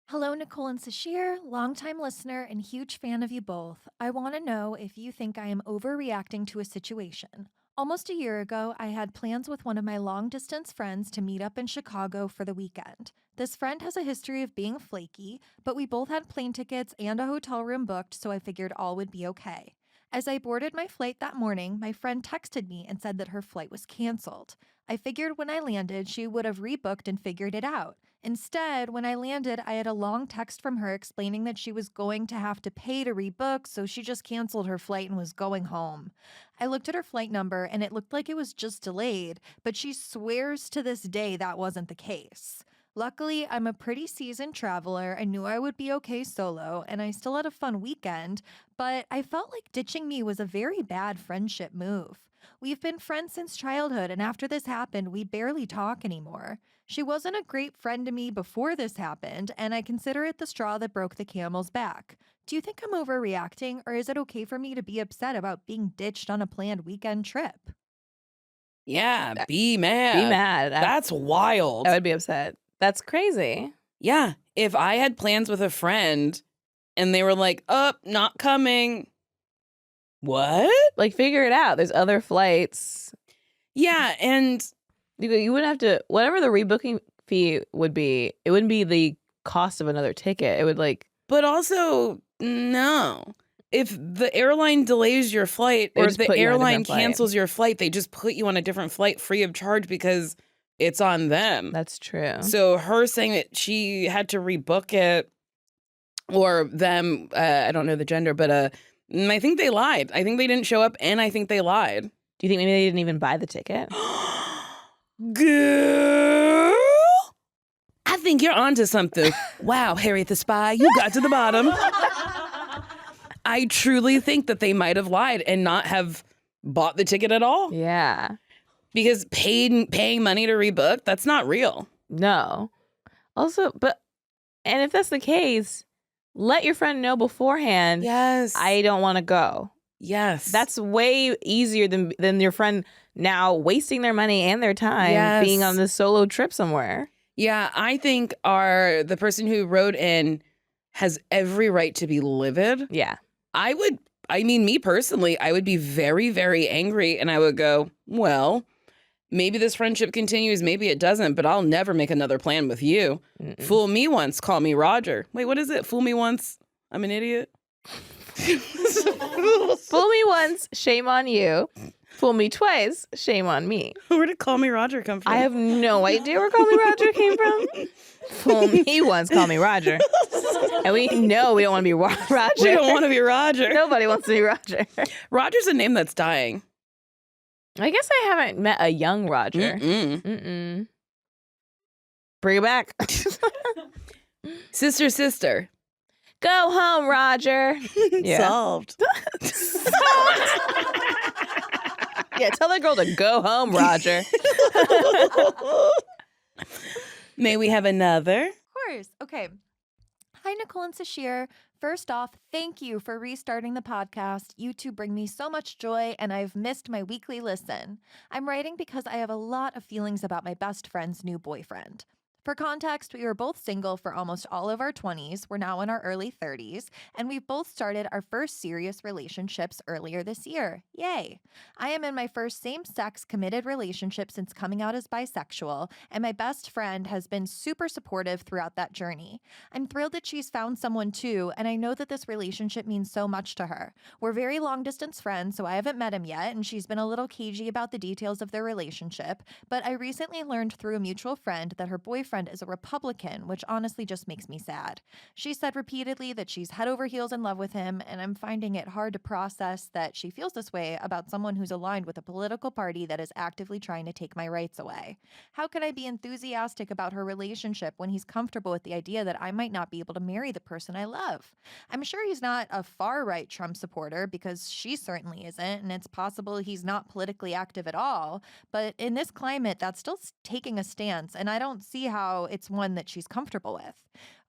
Hello, Nicole and Sasheer, longtime listener and huge fan of you both. I want to know if you think I am overreacting to a situation. Almost a year ago, I had plans with one of my long-distance friends to meet up in Chicago for the weekend. This friend has a history of being flaky, but we both had plane tickets and a hotel room booked, so I figured all would be okay. As I boarded my flight that morning, my friend texted me and said that her flight was canceled. I figured when I landed, she would have rebooked and figured it out. Instead, when I landed, I had a long text from her explaining that she was going to have to pay to rebook, so she just canceled her flight and was going home. I looked at her flight number and it looked like it was just delayed, but she swears to this day that wasn't the case. Luckily, I'm a pretty seasoned traveler. I knew I would be okay solo, and I still had a fun weekend, but I felt like ditching me was a very bad friendship move. We've been friends since childhood, and after this happened, we barely talk anymore. She wasn't a great friend to me before this happened, and I consider it the straw that broke the camel's back. Do you think I'm overreacting, or is it okay for me to be upset about being ditched on a planned weekend trip? Yeah, be mad. Be mad. That's wild. I would be upset. That's crazy. Yeah, if I had plans with a friend and they were like, not coming. What? Like, figure it out. There's other flights. Yeah, and You wouldn't have to, whatever the rebooking fee would be, it wouldn't be the cost of another ticket. It would but also, no. If the airline delays your flight They or if just the put you on a airline different flight. cancels your flight, they just put you on a different flight free of charge because it's on them. That's true. So her saying that she had to rebook it or them, I don't know the gender, but I think they lied. I think they didn't show up and I think they lied. Do you think maybe they didn't even buy the ticket? Girl, I think you're onto something. Wow, Harriet the Spy, you got to the bottom. I truly think that they might have lied and not have bought the ticket at all. Yeah. Because paying money to rebook, that's not real. No. Also, and if that's the case, let your friend know beforehand. Yes. I don't want to go. Yes. That's way easier than your friend now wasting their money and their time being on this solo trip somewhere. Yeah, I think the person who wrote in has every right to be livid. Yeah. Me personally, I would be very, very angry and I would go, well, maybe this friendship continues, maybe it doesn't, but I'll never make another plan with you. Mm-mm. Fool me once, call me Roger. Wait, what is it? Fool me once, I'm an idiot. Fool me once, shame on you. Fool me twice, shame on me. Where did Call Me Roger come from? I have no idea where Call Me Roger came from. Fool me once, call me Roger. And we know we don't want to be Roger. We don't want to be Roger. Nobody wants to be Roger. Roger's a name that's dying. I guess I haven't met a young Roger. Mm-mm. Bring it back. Sister. Go home, Roger. Yeah. Solved. Yeah, tell that girl to go home, Roger. May we have another? Of course. Okay. Hi, Nicole and Sasheer. First off, thank you for restarting the podcast. You two bring me so much joy, and I've missed my weekly listen. I'm writing because I have a lot of feelings about my best friend's new boyfriend. For context, we were both single for almost all of our 20s. We're now in our early 30s, and we've both started our first serious relationships earlier this year. Yay! I am in my first same-sex committed relationship since coming out as bisexual, and my best friend has been super supportive throughout that journey. I'm thrilled that she's found someone too, and I know that this relationship means so much to her. We're very long-distance friends, so I haven't met him yet, and she's been a little cagey about the details of their relationship, but I recently learned through a mutual friend that her boyfriend is a Republican, which honestly just makes me sad. She said repeatedly that she's head over heels in love with him, and I'm finding it hard to process that she feels this way about someone who's aligned with a political party that is actively trying to take my rights away. How can I be enthusiastic about her relationship when he's comfortable with the idea that I might not be able to marry the person I love? I'm sure he's not a far-right Trump supporter because she certainly isn't, and it's possible he's not politically active at all, but in this climate, that's still taking a stance, and I don't see how it's one that she's comfortable with.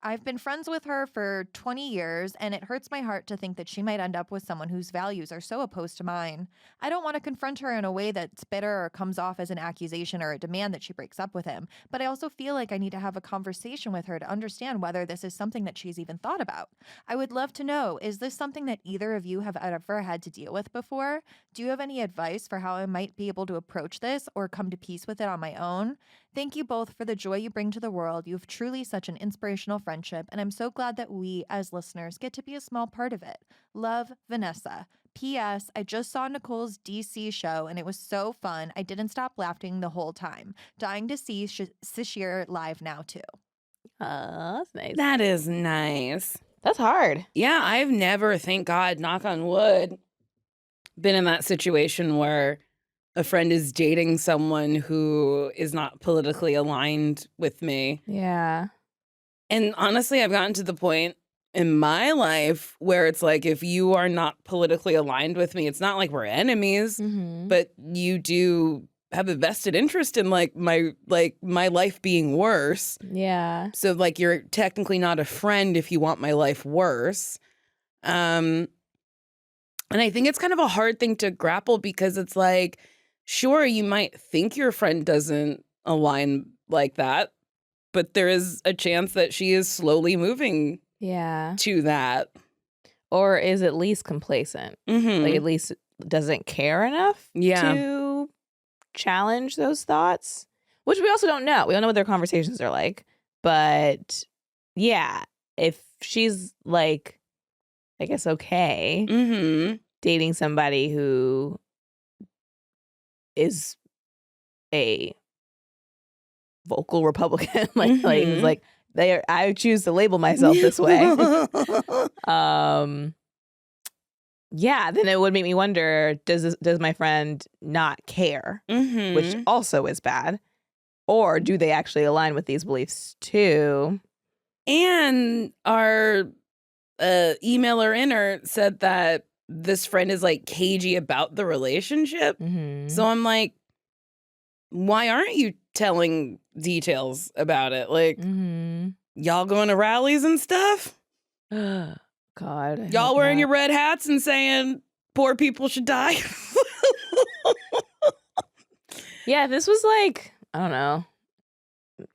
I've been friends with her for 20 years, and it hurts my heart to think that she might end up with someone whose values are so opposed to mine. I don't want to confront her in a way that's bitter or comes off as an accusation or a demand that she breaks up with him, but I also feel like I need to have a conversation with her to understand whether this is something that she's even thought about. I would love to know, is this something that either of you have ever had to deal with before? Do you have any advice for how I might be able to approach this or come to peace with it on my own? Thank you both for the joy you bring to the world. You have truly such an inspirational friendship, and I'm so glad that we, as listeners, get to be a small part of it. Love, Vanessa. P.S. I just saw Nicole's DC show, and it was so fun. I didn't stop laughing the whole time. Dying to see Sasheer live now, too. That's nice. That is nice. That's hard. Yeah, I've never, thank God, knock on wood, been in that situation where a friend is dating someone who is not politically aligned with me. Yeah. And honestly, I've gotten to the point in my life where it's like, if you are not politically aligned with me, it's not like we're enemies, but you do have a vested interest in my life being worse. Yeah. So like you're technically not a friend if you want my life worse. And I think it's kind of a hard thing to grapple because it's like, sure, you might think your friend doesn't align like that, but there is a chance that she is slowly moving to that. Or is at least complacent. Like at least doesn't care enough to challenge those thoughts, which we also don't know. We don't know what their conversations are like. But yeah, if she's like, I guess, okay, dating somebody who is a vocal Republican, like I choose to label myself this way. Yeah, then it would make me wonder, does my friend not care, which also is bad, or do they actually align with these beliefs too? And our emailer inner said that this friend is like cagey about the relationship. So I'm like, why aren't you telling details about it? Like, y'all going to rallies and stuff? God. Y'all wearing your red hats and saying poor people should die? Yeah, this was like, I don't know,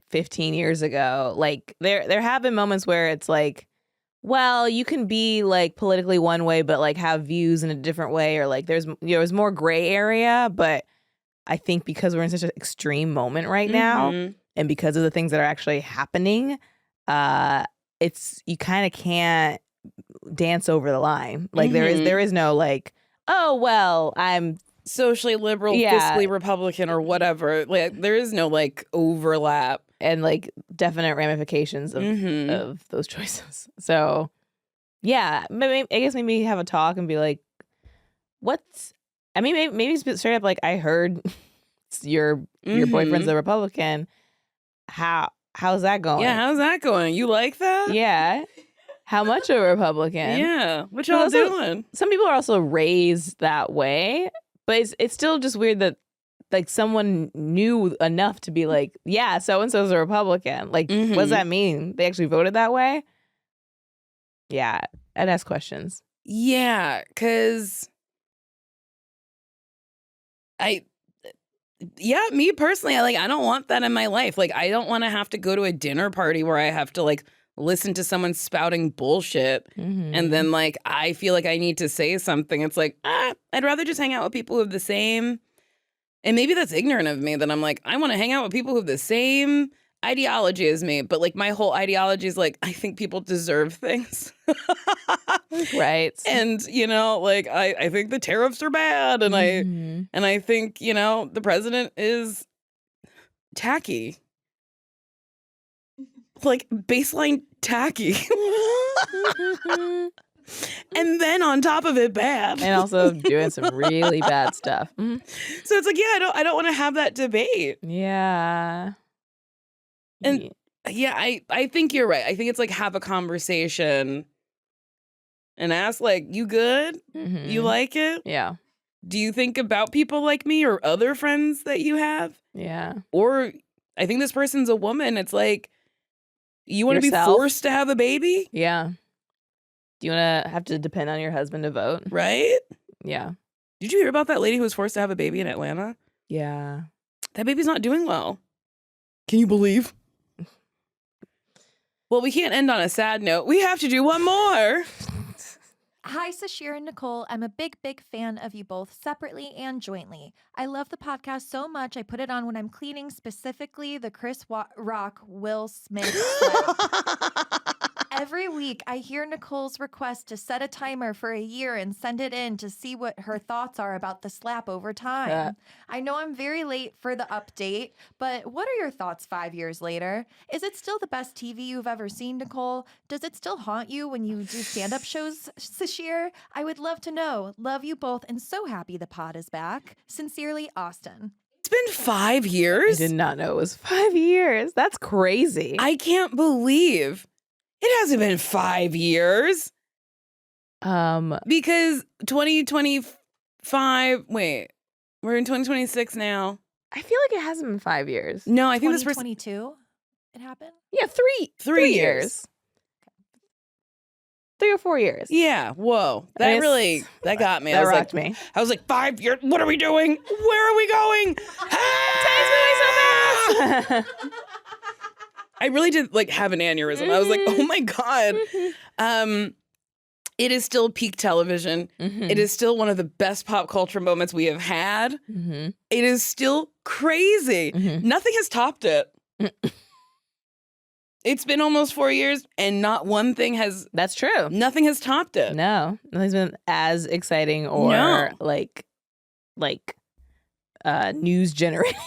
15 years ago. Like there have been moments where it's like, well, you can be like politically one way, but like have views in a different way, or like there's more gray area. But I think because we're in such an extreme moment right now, and because of the things that are actually happening, it's you kind of can't dance over the line. Like there is no like, oh well, I'm socially liberal, Yeah. fiscally Republican, or whatever. Like, there is no like overlap. And like definite ramifications of those choices. So yeah, maybe, I guess maybe have a talk and be like, maybe straight up like, I heard your boyfriend's a Republican. How's that going? Yeah, how's that going? You like that? Yeah. How much of a Republican? Yeah. What Well, y'all also- doing? Some people are also raised that way, but it's still just weird that like someone knew enough to be like, yeah, so and so's a Republican. Like, what does that mean? They actually voted that way? Yeah, I'd ask questions. Yeah, because me personally, I don't want that in my life. Like, I don't want to have to go to a dinner party where I have to like listen to someone spouting bullshit and then like I feel like I need to say something. It's like, I'd rather just hang out with people who have the same, and maybe that's ignorant of me that I'm like, I want to hang out with people who have the same ideology as me, but like my whole ideology is like, I think people deserve things. Right. And like I think the tariffs are bad, and I think the president is tacky, like baseline tacky. And then on top of it, bad. And also doing some really bad stuff. So it's like, yeah, I don't want to have that debate. Yeah. And yeah, I think you're right. I think it's like, have a conversation and ask like, you good? You like it? Yeah. Do you think about people like me or other friends that you have? Yeah. Or I think this person's a woman. It's like, you want to be Yourself? forced to have a baby? Yeah. Do you want to have to depend on your husband to vote? Right? Yeah. Did you hear about that lady who was forced to have a baby in Atlanta? Yeah. That baby's not doing well. Can you believe? Well, we can't end on a sad note. We have to do one more. Hi, Sasheer and Nicole. I'm a big, big fan of you both separately and jointly. I love the podcast so much, I put it on when I'm cleaning, specifically the Chris Rock Will Smith slap. Every week, I hear Nicole's request to set a timer for a year and send it in to see what her thoughts are about the slap over time. I know I'm very late for the update, but what are your thoughts 5 years later? Is it still the best TV you've ever seen, Nicole? Does it still haunt you when you do stand-up shows, Sasheer? I would love to know. Love you both and so happy the pod is back. Sincerely, Austin. It's been 5 I years. did not know it was 5 years. That's crazy. I can't believe it hasn't been 5 years. Because 2025, wait, we're in 2026 now. I feel like it hasn't been 5 years. No, I think this first 2022 it happened? Yeah, Three years. years. 3 or 4 years. Yeah, whoa. I mean, That got me. That I was rocked like, me. I was like, 5 years? What are we doing? Where are we going? Ah! so fast. I really did like have an aneurysm. I was like, oh my God. It is still peak television. It is still one of the best pop culture moments we have had. It is still crazy. Nothing has topped it. It's been almost 4 years and not one thing has, That's true. nothing has topped it. No, nothing's been as exciting or No. like news generating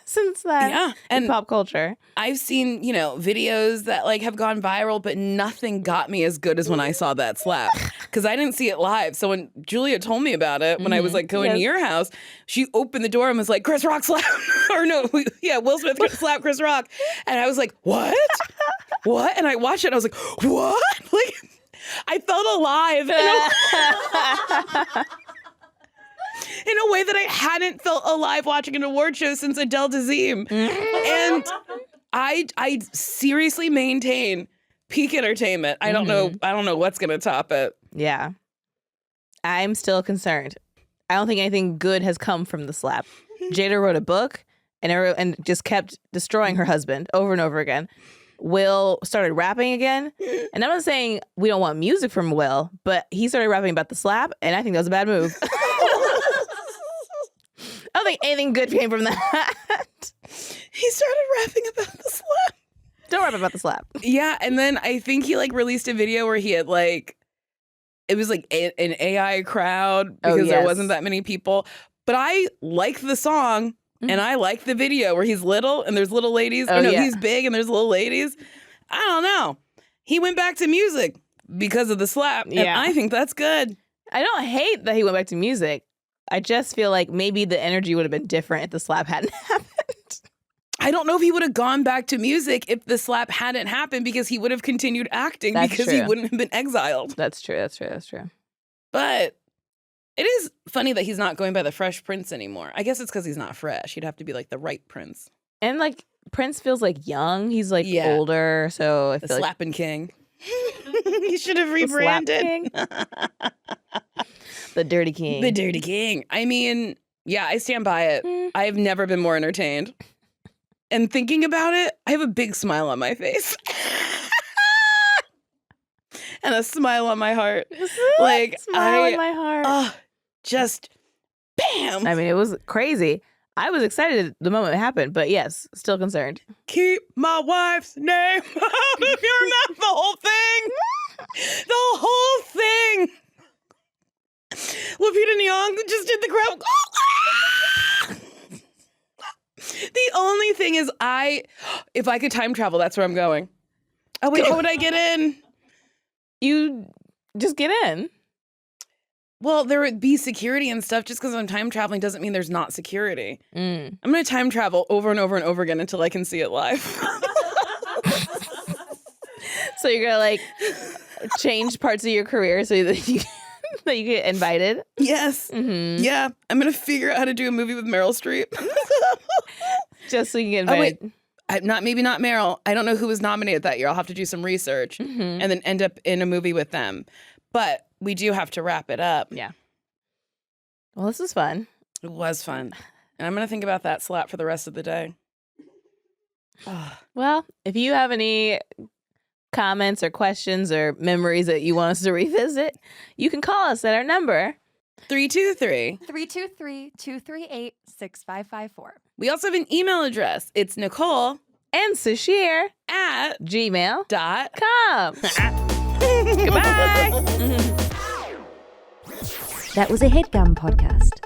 since then. Yeah. In And pop culture. I've seen, videos that like have gone viral, but nothing got me as good as when I saw that slap. Because I didn't see it live. So when Julia told me about it, when I was like going to your house, she opened the door and was like, Chris Rock slap. Or no, Will Smith slap Chris Rock. And I was like, what? What? And I watched it and I was like, what? Like, I felt alive in a way that I hadn't felt alive watching an award show since Adele Dazeem. And I seriously maintain peak entertainment. I don't know what's gonna top it. Yeah. I'm still concerned. I don't think anything good has come from the slap. Jada wrote a book and just kept destroying her husband over and over again. Will started rapping again. And I'm not saying we don't want music from Will, but he started rapping about the slap, and I think that was a bad move. I don't think anything good came from that. He started rapping about the slap. Don't rap about the slap. Yeah, and then I think he like released a video where he had like, it was like an AI crowd because there yes. wasn't that many people. But I like the song and I like the video where he's little and there's little ladies. Oh, yeah. He's big and there's little ladies. I don't know. He went back to music because of the slap. And Yeah. I think that's good. I don't hate that he went back to music. I just feel like maybe the energy would have been different if the slap hadn't happened. I don't know if he would have gone back to music if the slap hadn't happened because he would have continued acting That's because he true. wouldn't have been exiled. That's true. But it is funny that he's not going by the Fresh Prince anymore. I guess it's because he's not fresh. He'd have to be like the right Prince. And like Prince feels like young. He's like Yeah. older, so I The feel like Slapping King. He should have the Slap rebranded. King? The Dirty King. The Dirty King. I mean, yeah, I stand by it. I have never been more entertained. And thinking about it, I have a big smile on my face. And a smile on my heart. Like, Smile in my heart. Just bam. I mean, it was crazy. I was excited the moment it happened, but yes, still concerned. Keep my wife's name out of your mouth. The whole thing. The whole thing. Lupita Nyong'o just did the crowd. The only thing is if I could time travel, that's where I'm going. Oh, wait, how would I get in? You just get in. Well, there would be security and stuff. Just because I'm time traveling doesn't mean there's not security. I'm going to time travel over and over and over again until I can see it live. So you're gonna like change parts of your career so that you get invited. Yes. Mm-hmm. Yeah. I'm going to figure out how to do a movie with Meryl Streep. Just so you can get Oh, wait. invited. Maybe not Meryl. I don't know who was nominated that year. I'll have to do some research Mm-hmm. and then end up in a movie with them. But we do have to wrap it up. Yeah. Well, this was fun. It was fun. And I'm going to think about that slap for the rest of the day. Well, if you have any comments or questions or memories that you want us to revisit, you can call us at our number 323. 323-238-6554. We also have an email address. It's Nicole and Sasheer at gmail.com. Goodbye. That was a Headgum podcast.